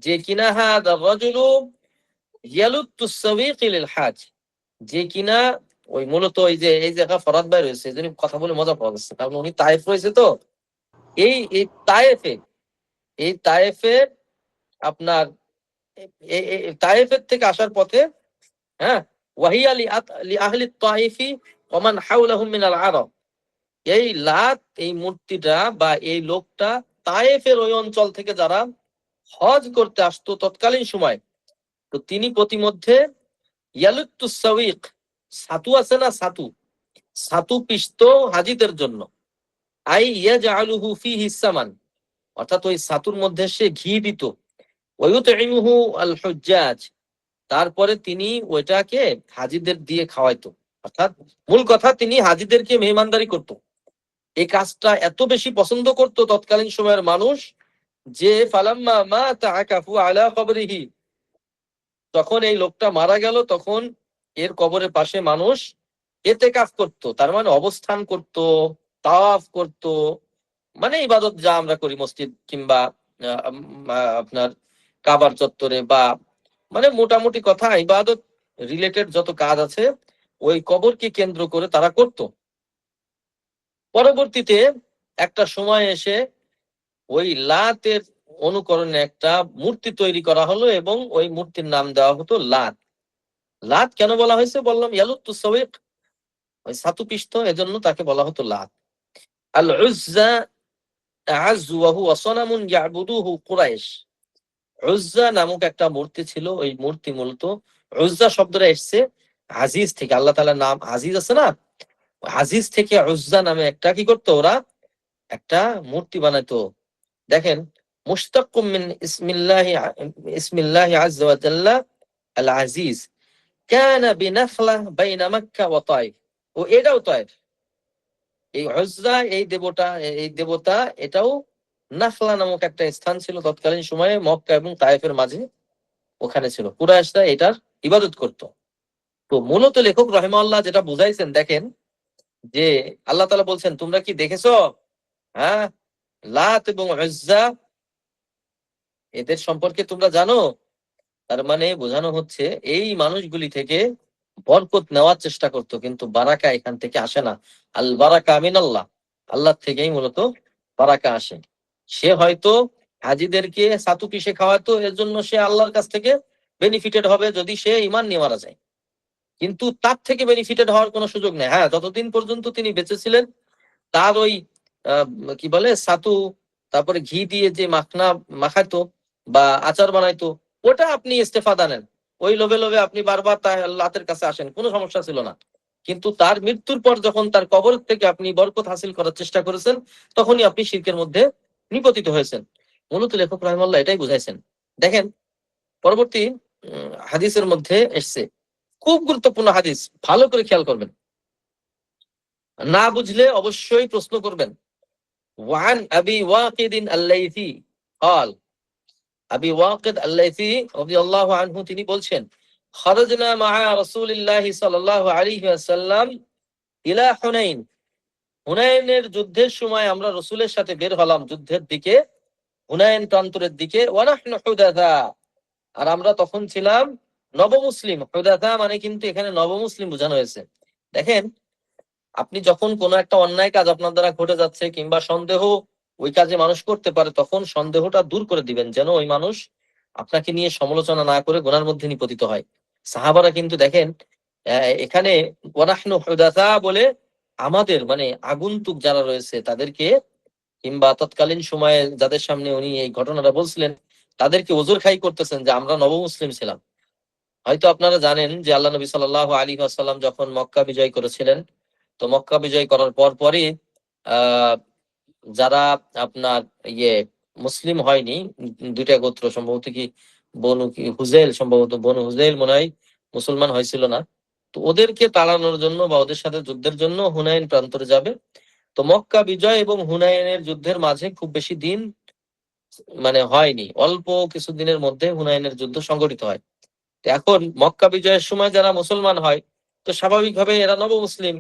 যে কিনা হাদা রাজুলু ইয়ালুত্তু সাওয়ীক লিল হাজ, যে কিনা ওই মূলত ওই যে এই জায়গা ফরাদ ভাই রয়েছে, এই জন্য কথা বলে মজা পাওয়া যাচ্ছে, কারণ উনি তায়েফ রয়েছে। তো এই তায়েফে, এই তায়েফের আপনার তায়েফের থেকে আসার পথে, হ্যাঁ, ওয়াহিয়া লি আহলি তাইফি ওয়া মান হাওলাহুম মিনাল আরব, এই লাত, এই মূর্তিটা বা এই লোকটা তায়েফের ওই অঞ্চল থেকে যারা হজ করতে আসতো তৎকালীন সময়, তো তিনি প্রতিমধ্যে ইয়ালুত্তু সাওয়ীক, ছাতু আছে না, ছাতু, ছাতু পিষতো হাজিদের জন্য, আই ইয়াজআলুহু ফীহি সামান, অর্থাৎ ওই ছাতুর মধ্যে সে ঘি দিত, ওয়া ইউতঈমুহু আল হুজ্জাজ, তারপরে তিনি ওইটাকে হাজিদের দিয়ে খাওয়াইতো। অর্থাৎ মূল কথা, তিনি হাজিদেরকে মেহমানদারি করত। এই কাজটা এত বেশি পছন্দ করত তৎকালীন সময়ের মানুষ যে ফালাম্মা মাতা আকাফু আলা কবরিহি, তখন এই লোকটা মারা গেল, তখন এর কবরের পাশে মানুষ ইতিকাফ করত, তার মানে অবস্থান করত, তাওয়াফ করত, মানে ইবাদত যা আমরা করি মসজিদ কিংবা আপনার কাবার চত্বরে, বা মানে মোটামুটি কথা ইবাদত রিলেটেড যত কাজ আছে ওই কবরকে কেন্দ্র করে তারা করত। পরবর্তীতে একটা সময় এসে ওই লাতের অনুকরণে একটা মূর্তি তৈরি করা হলো এবং ওই মূর্তির নাম দেওয়া হতো লাত। লাত কেন বলা হয়েছে বললাম, ইয়ালুত্তু সাওয়ীক, ওই ছাতু পিষতো, এজন্য তাকে বলা হতো লাত। আল উজ্জা আযু ওয়া হুয়া সানামুন ইয়াবুদুহু কুরাইশ, উজ্জা নামক একটা মূর্তি ছিল, ওই মূর্তি মূলত, উজ্জা শব্দটা এসছে আজিজ থেকে, আল্লাহ তাআলার নাম আজিজ আছে না, আজিজ থেকে উজ্জা নামে একটা কি করতো ওরা, একটা মূর্তি বানাইতো, দেখেন, মুশতাক্কুম মিন ইসমিল্লাহি আযজা ওয়া জাল্লা আল আজিজ কানা বিনাখলা বাইনা মক্কা ওয়া তায়েফ। ও এটাও তায়েফ, এই উজ্জা এই দেবতা এটাও নাখলা নামক একটা স্থান ছিল তৎকালীন সময়ে মক্কা এবং তায়েফের মাঝে, ওখানে ছিল। কুরাইশরা এটার ইবাদত করত। তো মূলত লেখক রাহিমাহুল্লাহ যেটা বুঝাইছেন, দেখেন যে আল্লাহ তাআলা বলছেন, তোমরা কি দেখেছো হ্যাঁ লাত এবং উজ্জা এদের সম্পর্কে তোমরা জানো? তার মানে বোঝানো হচ্ছে এই মানুষগুলি থেকে বরকত নেওয়ার চেষ্টা করতো, কিন্তু বারাকা এখান থেকে আসে না। আল বারাকা মিনাল্লাহ, আল্লাহ থেকেই মূলত বারাকা আসে। সে হয়তো হাজিদেরকে সাতু পিষে খাওয়াতো, এর জন্য সে আল্লাহর কাছ থেকে বেনিফিটেড হবে যদি সে ঈমান নিয়ে মারা যায়, কিন্তু তার থেকে বেনিফিটেড হওয়ার কোনো সুযোগ নেই। হ্যাঁ, যতদিন পর্যন্ত তিনি বেঁচে ছিলেন তার ওই কি বলে সাতু, তারপরে ঘি দিয়ে যে মাখনা মাখাইতো বা আচার বানাইতো, ওটা আপনি ইস্তেফাদা নেন, ওই লোভে লোভে আপনি বারবার আল্লাহর কাছে আসেন, কোনো সমস্যা ছিল না। কিন্তু তার মৃত্যুর পর যখন তার কবর থেকে আপনি বরকত হাসিল করার চেষ্টা করেছেন, তখনই আপনি শিরকের মধ্যে নিপতিত হয়েছেন। মূলত লেখক রাহিমাহুল্লাহ এটাই বুঝাইছেন। দেখেন, পরবর্তী হাদিসের মধ্যে এসছে, খুব গুরুত্বপূর্ণ হাদিস, ভালো করে খেয়াল করবেন, না বুঝলে অবশ্যই প্রশ্ন করবেন। ওয়ান আবি ওয়াকিদ আল-লাইথি قال, আবি ওয়াকিদ আল-লাইথি রাদিয়াল্লাহু আনহু তিনি বলছেন, খারাজনা মা'a রাসূলিল্লাহি সাল্লাল্লাহু আলাইহি ওয়াসাল্লাম ইলা হুনাইন। হুনাইনের যুদ্ধের সময় আমরা রাসূলের সাথে বের হলাম যুদ্ধের দিকে, হুনাইন প্রান্তরের দিকে। ওয়া নাহনু হুদাথা, আর আমরা তখন ছিলাম নবমুসলিম। হুদাথা মানে কিন্তু এখানে নবমুসলিম বোঝানো হয়েছে। দেখেন, আপনি যখন কোনো একটা অন্যায় কাজ আপনার দ্বারা ঘটে যাচ্ছে কিংবা সন্দেহ ওই কাজে মানুষ করতে পারে, তখন সন্দেহটা দূর করে দিবেন যেন ওই মানুষ আপনাকে নিয়ে সমালোচনা না করে গুনার মধ্যে নিপতিত হয়। সাহাবারা কিন্তু দেখেন এখানে ওয়ানাহনু হুদাসা বলে আমাদের মানে আগন্তুক যারা রয়েছে তাদেরকে, কিংবা তৎকালীন সময়ে যাদের সামনে উনি এই ঘটনাটা বলছিলেন, তাদেরকে ওজর খাই করতেছেন যে আমরা নবমুসলিম ছিলাম। হয়তো আপনারা জানেন যে আল্লাহ নবী সাল্লাল্লাহু আলাইহি ওয়াসাল্লাম যখন মক্কা বিজয় করেছিলেন, তো মক্কা বিজয় করার পরই আহ যারা আপনার ইয়ে মুসলিম হয়নি, দুইটা গোত্র সম্ভবত কি বনু কি হুজাইল, সম্ভবত বনু হুজাইল মনে হয় মুসলমান হয়েছিল না, তো ওদেরকে তাড়ানোর জন্য বা ওদের সাথে যুদ্ধের জন্য হুনাইন প্রান্তরে যাবে। তো মক্কা বিজয় এবং হুনাইনের যুদ্ধের মাঝে খুব বেশি দিন মানে হয়নি, অল্প কিছু দিনের মধ্যে হুনাইনের যুদ্ধ সংঘটিত হয়। তো এখন মক্কা বিজয়ের সময় যারা মুসলমান হয়, তো স্বাভাবিকভাবে এরা নবমুসলিম,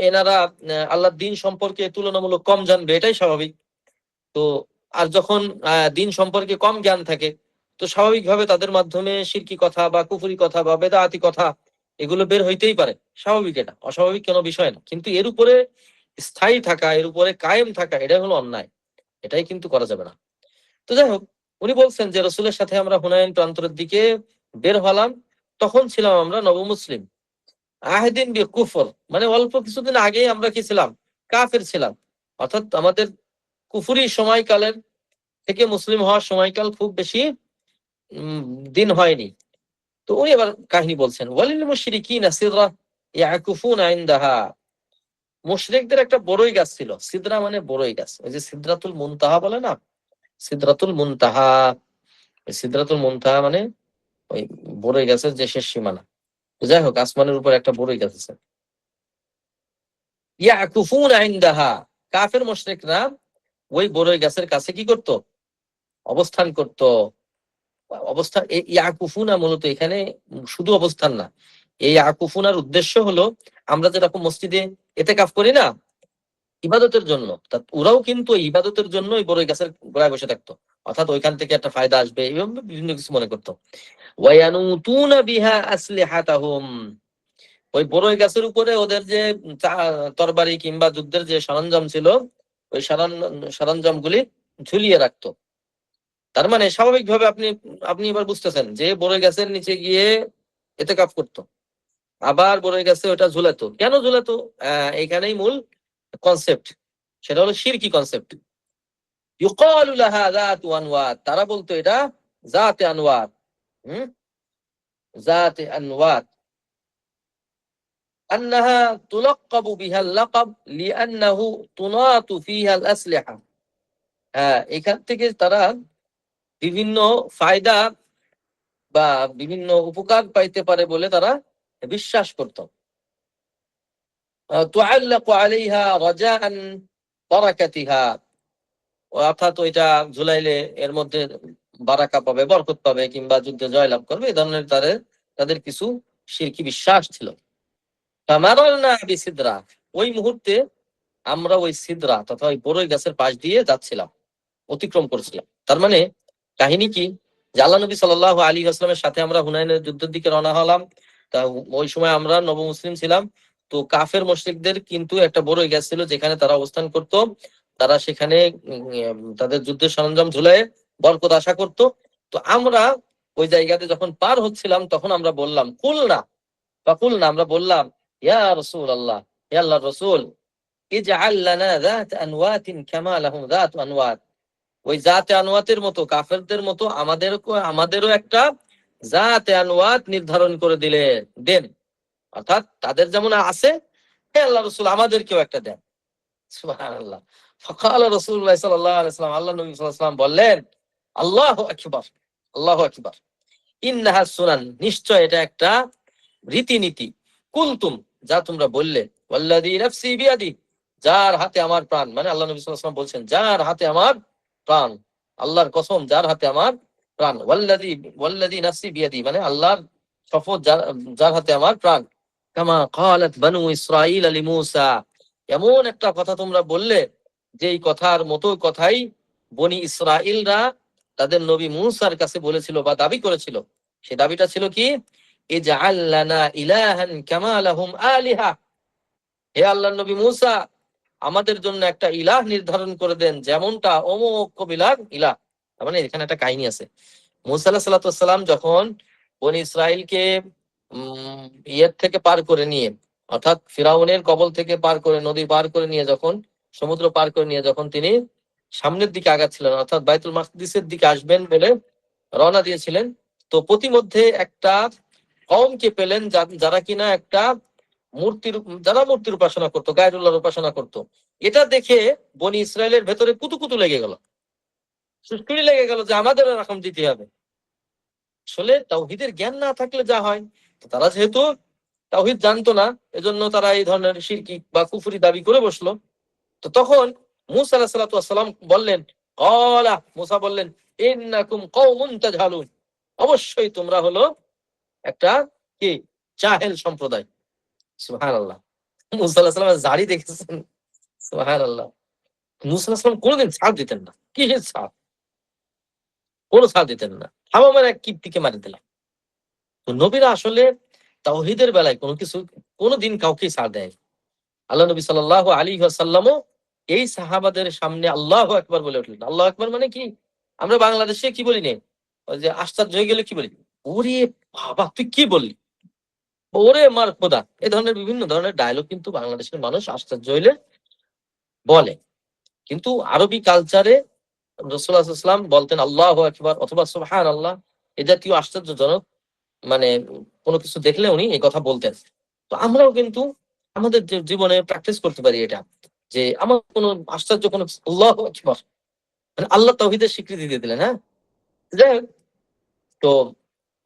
এনারা আল্লাহর দিন সম্পর্কে তুলনামূলক কম জানবে, এটাই স্বাভাবিক। তো আর যখন দিন সম্পর্কে কম জ্ঞান থাকে, তো স্বাভাবিকভাবে তাদের মাধ্যমে শিরকি কথা বা কুফরি কথা বা বেদাতি কথা এগুলো বের হইতেই পারে, স্বাভাবিক, এটা অস্বাভাবিক কোনো বিষয় না। কিন্তু এর উপরে স্থায়ী থাকা, এর উপরে কায়েম থাকা, এটাই হলো অন্যায়, এটাই কিন্তু করা যাবে না। তো যাই হোক, উনি বলছেন যে রসুলের সাথে আমরা হুনাইন প্রান্তরের দিকে বের হলাম, তখন ছিলাম আমরা নবমুসলিম। আহেদিন বি কুফর মানে অল্প কিছুদিন আগেই আমরা কি ছিলাম, কাফের ছিলাম, অর্থাৎ আমাদের কুফরি সময়কালের থেকে মুসলিম হওয়ার সময়কাল খুব বেশি দিন হয়নি। তো উনি এবার কাহিনী বলছেন, ওয়ালিল মুশরিকিনা সিদরা ইয়াকুফুনা ইনদাহা। মুশরিকদের একটা বড়ই গাছ ছিল, সিদরা মানে বড়ই গাছ, ওই যে সিদরাতুল মুনতাহা বলে না, সিদরাতুল মুনতাহা, সিদরাতুল মুনতাহা মানে ওই বড়ই গাছের যে শেষ সীমানা। যাই হোক, আসমানের উপর একটা বড়ই গাছ আছে। ইয়াকুফুনা ইনদাহা, কাফের মুশরিকরা ওই বড়ই গাছের কাছে কি করত, অবস্থান করত। অবস্থান এই ইয়াকুফুনা মূলত এখানে শুধু অবস্থান না, এই ইয়াকুফুনার উদ্দেশ্য হলো আমরা যেরকম মসজিদে ইতিকাফ করি না ইবাদতের জন্য, তা ওরাও কিন্তু ইবাদতের জন্য ওই বড়ই গাছের গোড়ায় বসে থাকতো, অর্থাৎ ওইখান থেকে একটা ফায়দা আসবে এবং বিভিন্ন কিছু মনে করতো। ওয়ায়ানুতুনা বিহা আসলিহাতাহুম, ওই বড়ই গাছের উপরে ওদের যে তরবারি কিংবা যুদ্ধের যে সরঞ্জাম ছিল, ওই সরঞ্জাম গুলি ঝুলিয়ে রাখতো। তার মানে স্বাভাবিকভাবে আপনি আপনি এবার বুঝতেছেন যে বড়ই গাছের নিচে গিয়ে ইতিকাফ করতো, আবার বড়ই গাছে ওটা ঝুলাতো। কেন ঝুলাতো? এখানেই মূল কনসেপ্ট, সেটা হলো শিরকি কনসেপ্ট। ইউকালু লাহা যাতু আনওয়াত, তারা বলতো এটা যাতে আনওয়াত, যাতে আনওয়াত, আন্নাহা তুলাক্কাবু বিহাল লাকাব লিআন্নাহু তুনাতু ফিহা আল আসলিহা। এখান থেকে তারা বিভিন্ন ফায়দা বা বিভিন্ন উপকার পাইতে পারে বলে তারা বিশ্বাস করত। তুআল্লাকু আলাইহা রাজাআন বারাকাতিহা, অর্থাৎ ওইটা ঝুলাইলে এর মধ্যে বারাকা পাবে, বরকত পাবে, কিংবা যুদ্ধে জয়লাভ করবে, এই ধরনের তাদের কিছু শিরকি বিশ্বাস ছিল। ফামারালনা বিসিদরা, ওই মুহূর্তে আমরা ওই সিদরা তথা ওই বড়ই গাছের পাশ দিয়ে যাচ্ছিলাম, অতিক্রম করছিলাম। তার মানে কাহিনী কি, যে আল্লাহ নবী সাল্লাল্লাহু আলাইহি ওয়াসাল্লামের সাথে আমরা হুনাইনের যুদ্ধের দিকে রওনা হলাম। তা ওই সময় আমরা নবমুসলিম ছিলাম। তো কাফের মুশরিকদের কিন্তু একটা বড়ই গাছ ছিল যেখানে তারা অবস্থান করত। তারা সেখানে তাদের যুদ্ধের সরঞ্জাম ঝুলায় বরকত আশা করত। তো আমরা ওই জায়গাতে যখন পার হচ্ছিলাম তখন আমরা বললাম, কুলনা, আমরা বললাম, ইয়া রাসূলুল্লাহ, হে আল্লাহর রাসূল, ইজআল লানা যাত আনওয়াতিন কামা লাহুম যাত আনওয়াত, ওই জাতে আনওয়াতের মতো কাফেরদের মতো আমাদেরও একটা জাতে আনওয়াত নির্ধারণ করে দেন, অর্থাৎ তাদের যেমন আছে, হে আল্লাহ রাসূল আমাদেরকেও একটা দেন। সুবহানাল্লাহ। ফাকাল রাসূলুল্লাহ সাল্লাল্লাহু আলাইহি ওয়াসাল্লাম, আল্লাহ নবী সাল্লাল্লাহু আলাইহি ওয়াসাল্লাম বললেন, আল্লাহু আকবার, আল্লাহু আকবার, ইন্নাহা সুনান, নিশ্চয় এটা একটা রীতিনীতি, কুলতুম, যা তোমরা বললে, ওয়াল্লাযী নাফসি বিয়াদি, যার হাতে আমার প্রাণ, মানে আল্লাহ নবী সাল্লাল্লাহু আলাইহি ওয়াসাল্লাম বলছেন, যার হাতে আমার প্রাণ, আল্লাহর কসম, যার হাতে আমার প্রাণ, ওয়াল্লাযী নাফসি বিয়াদি, মানে আল্লাহর শপথ, যার হাতে আমার প্রাণ, কামা ক্বালাত বানু ইসরাঈল লিমূসা, এমন একটা কথা তোমরা বললে যেই কথার মতো কথাই বনি ইসরাঈলরা তাদের নবী মূসার কাছে বলেছিল বা দাবি করেছিল। সে দাবিটা ছিল কি, ইজআল লানা ইলাহান কামা লাহুম আলিহা, হে আল্লাহর নবী মূসা, আমাদের জন্য একটা ইলাহ নির্ধারণ করে দেন যেমনটা অমুক কবিলার ইলাহ। তার মানে এখানে একটা কাহিনী আছে। মূসা আলাইহিস সালাতু ওয়াস সালাম যখন বনি ইসরাইলকে ইয়ের থেকে পার করে নিয়ে, অর্থাৎ ফিরাউনের কবল থেকে পার করে, নদী পার করে নিয়ে, যখন সমুদ্র পার করে নিয়ে যখন তিনি সামনের দিকে আগাচ্ছিলেন, অর্থাৎ বাইতুল মাকদিসের দিকে আসবেন বলে রওনা দিয়েছিলেন, তো প্রতিমধ্যে একটা কওমকে পেলেন যারা কিনা একটা মূর্তির উপাসনা করতো, গায়রুল্লাহর উপাসনা করতো। এটা দেখে বনি ইসরায়েলের ভেতরে কুতুকুতু লেগে গেল, সুস্কুরি লেগে গেল যে আমাদের এরকম দিতে হবে। আসলে তাওহীদের জ্ঞান না থাকলে যা হয়, তো তারা যেহেতু তাওহীদ জানতো না, এজন্য তারা এই ধরনের শিরকি বা কুফরি দাবি করে বসলো। তো তখন মূসা আলাইহিস সালাতু ওয়াস সালাম বললেন, মূসা বললেন, ইন্নাকুম কওমুন তাজহালুন, অবশ্যই তোমরা হলো একটা কি জাহেল সম্প্রদায়। সুবহানাল্লাহ। মূসা আলাইহিস সালামের জারি দেখেছেন? সুবহানাল্লাহ। মূসা আলাইহিস সালাম কোনোদিন ছাড় দিতেন না, কিসের ছাড়, কোনো ছাড় দিতেন না, হামামের এক কিপ্তিকে মারি দিলাম। তো নবীরা আসলে তাওহীদের বেলায় কোনোদিন কাউকে ছাড় দেয়। আল্লাহ নবী সাল্লাল্লাহু আলাইহি ওয়াসাল্লামও এই সাহাবাদের সামনে আল্লাহু আকবার বলে উঠলেন। আল্লাহু আকবার মানে কি, আমরা বাংলাদেশে কি বলি না, ওই যে আশ্চর্য হয়ে গেলে কি বলি, ওরে বাবা তুই কি বললি, ওরে মার খোদা, এই ধরনের বিভিন্ন ধরনের ডায়লগ কিন্তু বাংলাদেশের মানুষ আশ্চর্য হইলে বলে। কিন্তু আরবি কালচারে রাসূলুল্লাহ সাল্লাল্লাহু আলাইহি ওয়াসাল্লাম বলতেন আল্লাহু আকবার অথবা সুবহানাল্লাহ, এ জাতীয় আশ্চর্যজনক মানে কোনো কিছু দেখলে উনি এই কথা বলতেন। তো আমরাও কিন্তু আমাদের জীবনে প্র্যাকটিস করতে পারি এটা, যে আমার কোনো আশ্চর্য কোনো আল্লাহু আকবার, মানে আল্লাহ তাওহীদের স্বীকৃতি দিয়ে দিলেন। হ্যাঁ, যাই হোক, তো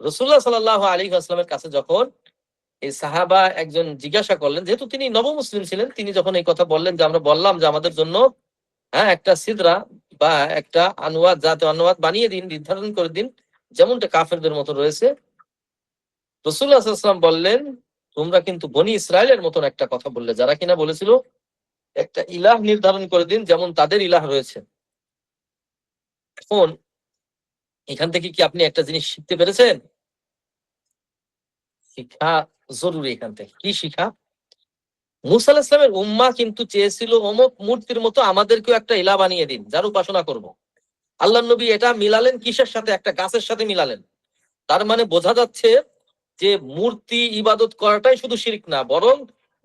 রাসূলুল্লাহ সাল্লাল্লাহু আলাইহি ওয়াসাল্লামের কাছে যখন এই সাহাবা একজন জিজ্ঞাসা করলেন, যেহেতু তিনি নবমুসলিম ছিলেন, তিনি যখন এই কথা বললেন যে আমরা বললাম যে আমাদের জন্য একটা সিদরা বা একটা আনওয়াত, জাতে আনওয়াত বানিয়ে দিন, নির্ধারণ করে দিন যেমনটা কাফেরদের মতো রয়েছে। রাসূলুল্লাহ সাল্লাল্লাহু আলাইহি ওয়াসাল্লাম বললেন, তোমরা কিন্তু বনি ইসরাইলের মতন একটা কথা বললে, যারা কিনা বলেছিল একটা ইলাহ নির্ধারণ করে দিন যেমন তাদের ইলাহ রয়েছে। এখন এখান থেকে কি আপনি একটা জিনিস শিখতে পেরেছেন? শিক্ষা জরুরি। এখান থেকে কি শিখা? মূসা আলাইহিস সালামের উম্মাহ কিন্তু চেয়েছিল অমুক মূর্তির মতো আমাদেরকেও একটা ইলাহ বানিয়ে দিন যার উপাসনা করব। আল্লাহর নবী এটা মিলালেন কিসের সাথে? একটা গাছের সাথে মিলালেন। তার মানে বোঝা যাচ্ছে যে মূর্তি ইবাদত করাটাই শুধু শিরক না, বরং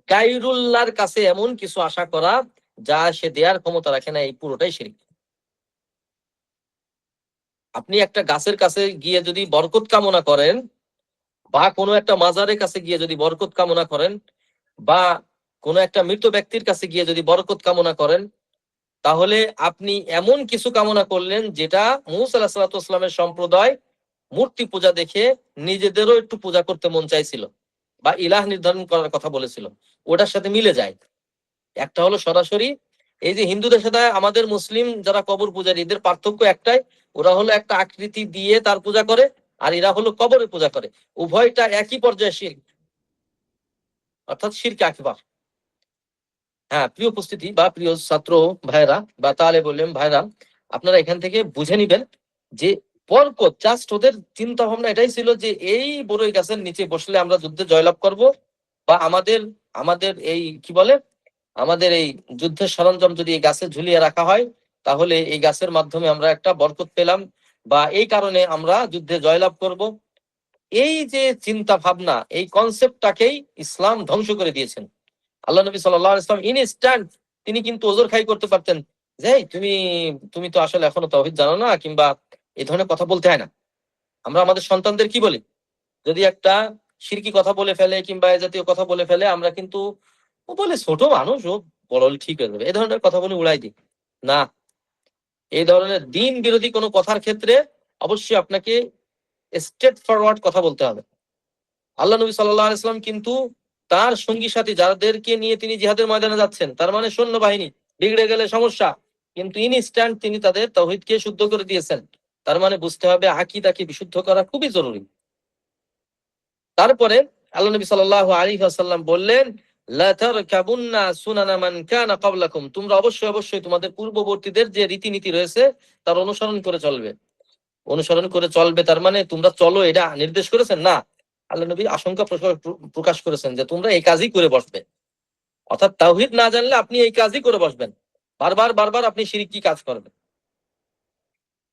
গায়রুল্লাহর কাছে এমন কিছু আশা করা যা সে দেওয়ার ক্ষমতা রাখে না, এই পুরোটাই শিরক। আপনি একটা গাছের কাছে গিয়ে যদি বরকত কামনা করেন, বা কোনো একটা মাজারের কাছে গিয়ে যদি বরকত কামনা করেন, বা কোনো একটা মৃত ব্যক্তির কাছে গিয়ে যদি বরকত কামনা করেন, তাহলে আপনি এমন কিছু কামনা করলেন যেটা মুসা আলাইহিস সালাতু ওয়াস সালামের সম্প্রদায় মূর্তি পূজা দেখে নিজেদেরও একটু পূজা করতে মন চাইছিল বা ইলাহ নির্ধারণ করার কথা বলেছিল, ওটার সাথে মিলে যায়। একটা হলো সরাসরি, এই যে হিন্দুদের সাথে আমাদের মুসলিম যারা কবর পূজারী, এদের পার্থক্য একটাই, ওরা হলো একটা আকৃতি দিয়ে তার পূজা করে, আর এরা হলো কবরে পূজা করে। উভয়টা একই পর্যায়ে শিরক, অর্থাৎ শিরক আকবার। হ্যাঁ, প্রিয় উপস্থিতি বা প্রিয় ছাত্র ভাইরা বা তাহলে বললেন ভাইরা, আপনারা এখান থেকে বুঝে নিবেন যে বরকত জাস্ট ওদের চিন্তা ভাবনা এটাই ছিল যে এই বড়ই গাছের নিচে বসলে আমরা যুদ্ধে জয়লাভ করব, বা আমাদের আমাদের এই কি বলে আমাদের এই যুদ্ধের সরঞ্জাম যদি এই গাছে ঝুলিয়ে রাখা হয়, তাহলে এই গাছের মাধ্যমে আমরা একটা বরকত পেলাম, বা এই কারণে আমরা যুদ্ধে জয়লাভ করব। এই যে চিন্তা ভাবনা, এই কনসেপ্টটাকেই ইসলাম ধ্বংস করে দিয়েছেন। আল্লাহ নবী সাল্লাল্লাহু আলাইহি ওয়াসাল্লাম ইনস্ট্যান্ট তিনি কিন্তু ওজর খাই করতে পারতেন যে এই তুমি তুমি তো আসলে এখনো তাওহীদ জানো না, কিংবা এই ধরনের কথা বলতে হয় না। আমরা আমাদের সন্তানদের কি বলি, যদি একটা শিরকি কথা বলে ফেলে কিংবা এই জাতীয় কথা বলে ফেলে, আমরা কিন্তু ও বলে ছোট মানুষ, ও বড় হলে ঠিক হয়ে যাবে, এই ধরনের কথা বলে উড়াই দিই না। এই ধরনের দিন বিরোধী কোনো কথার ক্ষেত্রে অবশ্যই আপনাকে স্ট্রেট ফরওয়ার্ড কথা বলতে হবে। আল্লাহ নবী সাল্লাল্লাহু আলাইহি ওয়াসাল্লাম কিন্তু তার সঙ্গী সাথী যাদেরকে নিয়ে তিনি জিহাদের ময়দানে যাচ্ছেন, তার মানে সৈন্যবাহিনী বিগড়ে গেলে সমস্যা, কিন্তু ইনস্ট্যান্ট তিনি তাদের তাওহীদকে শুদ্ধ করে দিয়েছেন। তার মানে বুঝতে হবে আকীদাকে বিশুদ্ধ করা খুবই জরুরি। তারপরে আল্লাহ নবী সাল্লাল্লাহু আলাইহি ওয়াসাল্লাম বললেন, লা তারকাবুন্না সুনানা মান কানা ক্বাবলাকুম, তোমরা অবশ্যই অবশ্যই তোমাদের পূর্ববর্তীদের যে রীতিনীতি রয়েছে তার অনুসরণ করে চলবে। অনুসরণ করে চলবে তার মানে তোমরা চলো এটা নির্দেশ করেছেন না, আল্লাহ নবী আশঙ্কা প্রকাশ করেছেন যে তোমরা এই কাজই করে বসবে। অর্থাৎ তাওহীদ না জানলে আপনি এই কাজই করে বসবেন, বারবার বারবার আপনি শিরকি কাজ করবেন।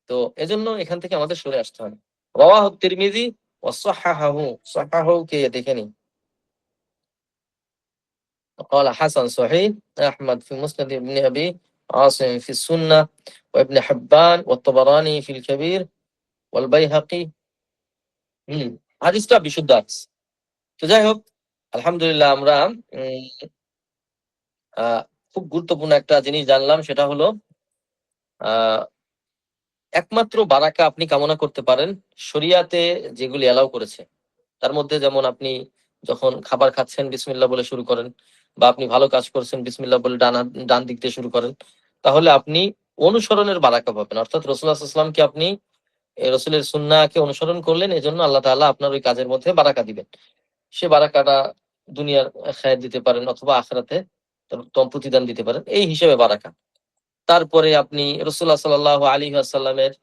তো এজন্য এখান থেকে আমাদের সরে আসতে হবে। রাওয়াহু তিরমিজি ওয়া সাহাহাহু, সাহাহাহু কে দেখে নিন। قال حسن صحيح، أحمد في مسند ابن أبي عاصم في السنة، وابن حبان والطبراني في الكبير والبيهقي। হাদিসটা বিশুদ্ধ হাদিস। তো যাই হোক, আলহামদুলিল্লাহ আমরা খুব গুরুত্বপূর্ণ একটা জিনিস জানলাম, সেটা হলো একমাত্র বারাকা আপনি কামনা করতে পারেন শরিয়াতে যেগুলি এলাও করেছে। তার মধ্যে যেমন আপনি যখন খাবার খাচ্ছেন বিসমিল্লাহ বলে শুরু করেন, বা আপনি ভালো কাজ করছেন বিসমিল্লাহ বলে ডান দিক দিয়ে শুরু করেন, তাহলে আপনি অনুসরণের বারাকা পাবেন। অর্থাৎ রাসূলুল্লাহ সাল্লাল্লাহু আলাইহি ওয়াসাল্লামকে আপনি রাসূলের সুন্নাহকে অনুসরণ করলেন, এজন্য আল্লাহ তাআলা আপনার ওই কাজের মধ্যে বারাকা দিবেন। সে বারাকাটা দুনিয়ার খায়ের দিতে পারেন অথবা আখিরাতে প্রতিদান দিতে পারেন, এই হিসেবে বারাকা। তারপরে আপনি রাসূলুল্লাহ সাল্লাল্লাহু আলাইহি ওয়াসাল্লামের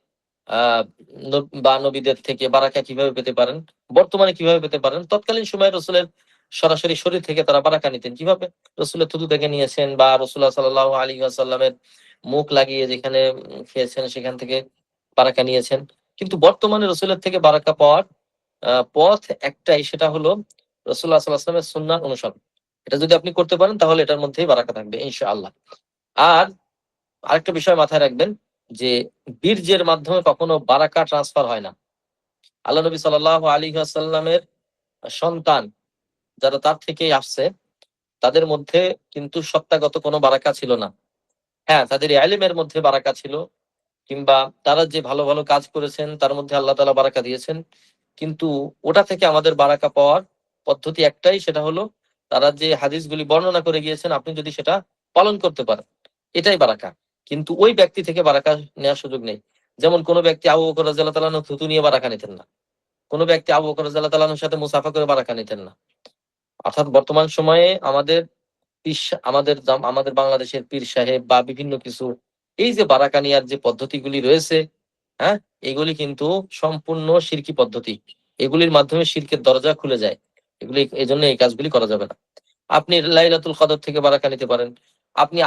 বা নবীদের থেকে বারাকা কিভাবে পেতে পারেন, বর্তমানে কিভাবে পেতে পারেন, তৎকালীন সময়ে রাসূলের সরাসরি শরীর থেকে তারা বারাকা নিতেন কিভাবে, রাসূলের থুতু থেকে নিয়েছেন, বা রাসূলুল্লাহ সাল্লাল্লাহু আলাইহি ওয়াসাল্লামের মুখ লাগিয়ে যেখানে খেয়েছেন সেখান থেকে বারাকা নিয়েছেন। কিন্তু বর্তমানে রাসূলের থেকে বারাকা পাওয়ার পথ একটাই, সেটা হলো রাসূলুল্লাহ সাল্লাল্লাহু আলাইহি ওয়াসাল্লামের সুন্নাহ অনুসরণ। এটা যদি আপনি করতে পারেন তাহলে এটার মধ্যেই বারাকা থাকবে ইনশাআল্লাহ। আর আরেকটা বিষয় মাথায় রাখবেন যে বীর্যের মাধ্যমে কখনো বারাকা ট্রান্সফার হয় না। আল্লাহ নবী সাল্লাল্লাহু আলাইহি ওয়াসাল্লামের সন্তান যারা তার থেকেই আসছে, তাদের মধ্যে কিন্তু সত্তাগত কোনো বারাকা ছিল না। হ্যাঁ, তাদের ইলমের মধ্যে বারাকা ছিল, কিংবা তারা যে ভালো ভালো কাজ করেছেন তার মধ্যে আল্লাহ তাআলা বারাকা দিয়েছেন। কিন্তু ওটা থেকে আমাদের বারাকা পাওয়ার পদ্ধতি একটাই, সেটা হলো তারা যে হাদিসগুলি বর্ণনা করে গিয়েছেন আপনি যদি সেটা পালন করতে পারেন, এটাই বারাকা। কিন্তু ওই ব্যক্তি থেকে বারাকা নেওয়ার সুযোগ নেই। যেমন কোন ব্যক্তি আবু বকর রাদিয়াল্লাহু তাআলা আনহু থুতু নিয়ে বারাকা নিতেন না, কোন ব্যক্তি আবু বকর রাদিয়াল্লাহু তাআলা আনহুর সাথে মুসাফা করে বারাকা নিতেন না। অর্থাৎ বর্তমান সময়ে আমাদের আমাদের বাংলাদেশের পীর সাহেব বা বিভিন্ন কিছু এই যে বারাকা নেওয়ার যে পদ্ধতিগুলি রয়েছে, হ্যাঁ, এগুলি কিন্তু সম্পূর্ণ শিরকি পদ্ধতি। এগুলির মাধ্যমে শিরকের দরজা খুলে যায়। এগুলি এজন্য এই কাজগুলি করা যাবে না। আপনি লাইলাতুল কদর থেকে বারাকা নিতে পারেন। আপনি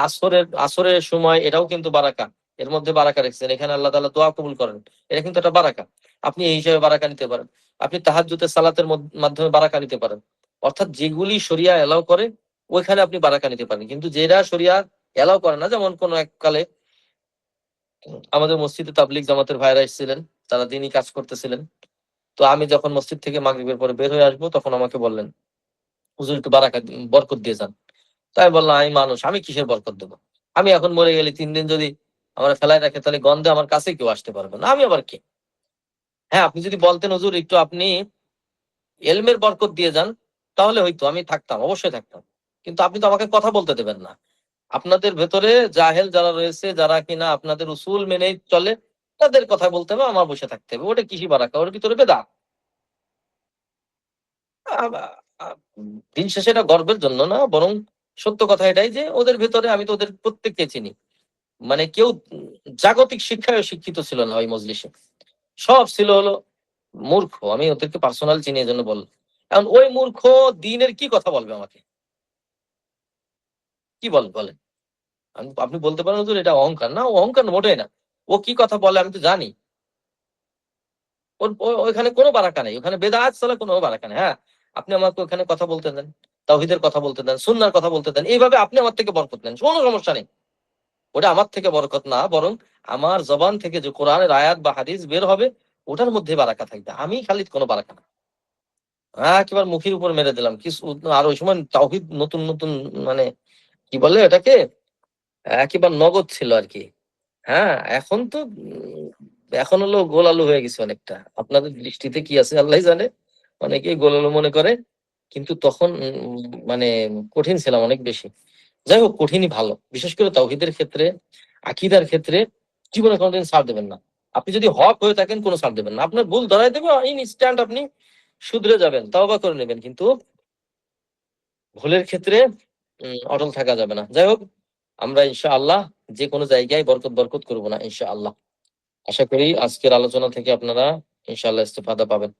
আসরের সময়, এটাও কিন্তু বারাকা। এর মধ্যে বারাকা রেখেছেন, এখানে আল্লাহ তাআলা দোয়া কবুল করেন। এটা কিন্তু একটা বারাকা। আপনি এই হিসেবে বারাকা নিতে পারেন। আপনি তাহাজ্জুদের সালাতের মাধ্যমে বারাকা নিতে পারেন। অর্থাৎ যেগুলি শরিয়া এলাও করে ওইখানে আপনি বারাকা নিতে পারেন। কিন্তু যেটা শরিয়া এলাও করে না, যেমন কোন এক কালে আমাদের মসজিদে তাবলীগ জামাতের ভাইরা এসেছিলেন, তারা দিনই কাজ করতেছিলেন। তো আমি যখন মসজিদ থেকে মাগরিবের পরে বের হয়ে আসবো, তখন আমাকে বললেন, হুজুর একটু বরকত দিয়ে যান। তাই বললাম, আমি মানুষ, আমি কিসের বরকত দেবো? আমি এখন মরে গেলে 3 দিন যদি আমার ফেলায় রাখে তাহলে গন্ধে আমার কাছে কেউ আসতে পারবে না, আমি আবার কে? হ্যাঁ, আপনি যদি বলতেন হুজুর একটু আপনি এলমের বরকত দিয়ে যান, তাহলে হয়তো আমি থাকতাম, অবশ্যই থাকতাম। কিন্তু আপনি তো আমাকে কথা বলতে দেবেন না। আপনাদের ভেতরে জাহেল যারা রয়েছে, যারা কিনা আপনাদের উসুল মেনেই চলে, তাদের কথা বলতে হবে, আমার বসে থাকতে হবে। ওটা কিসি বারাকা, ওর ভিতরে বেদা। দিন শেষে এটা গর্বের জন্য না, বরং সত্য কথা এটাই যে ওদের ভেতরে, আমি তো ওদের প্রত্যেককে চিনি, মানে কেউ জাগতিক শিক্ষায় শিক্ষিত ছিল না ওই মজলিসে, সব ছিল হলো মূর্খ। আমি ওদেরকে পার্সোনাল চিনি, এই জন্য বললাম। এখন ওই মূর্খ দিনের কি কথা বলবে আমাকে? কি বলেন? আপনি বলতে পারেন হুজুর এটা অহংকার। না, অহংকার মোটেই না। ও কি কথা বলে আমি তো জানি। ওইখানে কোনো বারাকা নেই, ওখানে বেদাত ছাড়া কোনো বারাকা নেই। হ্যাঁ, আপনি আমাকে ওখানে কথা বলতে দেন, তাওহীদের কথা বলতে দেন, সুন্নাহর কথা বলতে দেন, এইভাবে আপনি আমার থেকে বরকত নেন, কোনো সমস্যা নেই। ওটা আমার থেকে বরকত না, বরং আমার জবান থেকে যে কোরআনের আয়াত বা হাদিস বের হবে, ওটার মধ্যে বারাকা থাকবে। আমি খালি কোনো বারাকা না। একেবারে মুখের উপর মেরে দিলাম কিছু। আর ওই সময় তাওহীদ নতুন নতুন, মানে কি বলে এটাকে, একেবারে নগদ ছিল আর কি। হ্যাঁ, এখন তো এখন হলো গোলালু হয়ে গেছে অনেকটা। আপনাদের দৃষ্টিতে কি আছে আল্লাহ জানে, অনেকেই গোলালু মনে করে, কিন্তু তখন মানে কঠিন ছিলাম অনেক বেশি। যাই হোক, কঠিনই ভালো, বিশেষ করে তাওহীদের ক্ষেত্রে, আকীদার ক্ষেত্রে জীবনে কোনোদিন ছাড় দেবেন না। আপনি যদি হক হয়ে থাকেন, কোনো ছাড় দেবেন না। আপনার ভুল ধরাই দেবে, ইনস্ট্যান্ট আপনি শুধরে যাবেন, তাওবা করে নেবেন, কিন্তু ভুলের ক্ষেত্রে অটল থাকা যাবে না। যাই হোক, আমরা ইনশাআল্লাহ যে কোনো জায়গায় বরকত বরকত করবো না ইনশাআল্লাহ। আশা করি আজকের আলোচনা থেকে আপনারা ইনশাআল্লাহ ইস্তেফাদা পাবেন।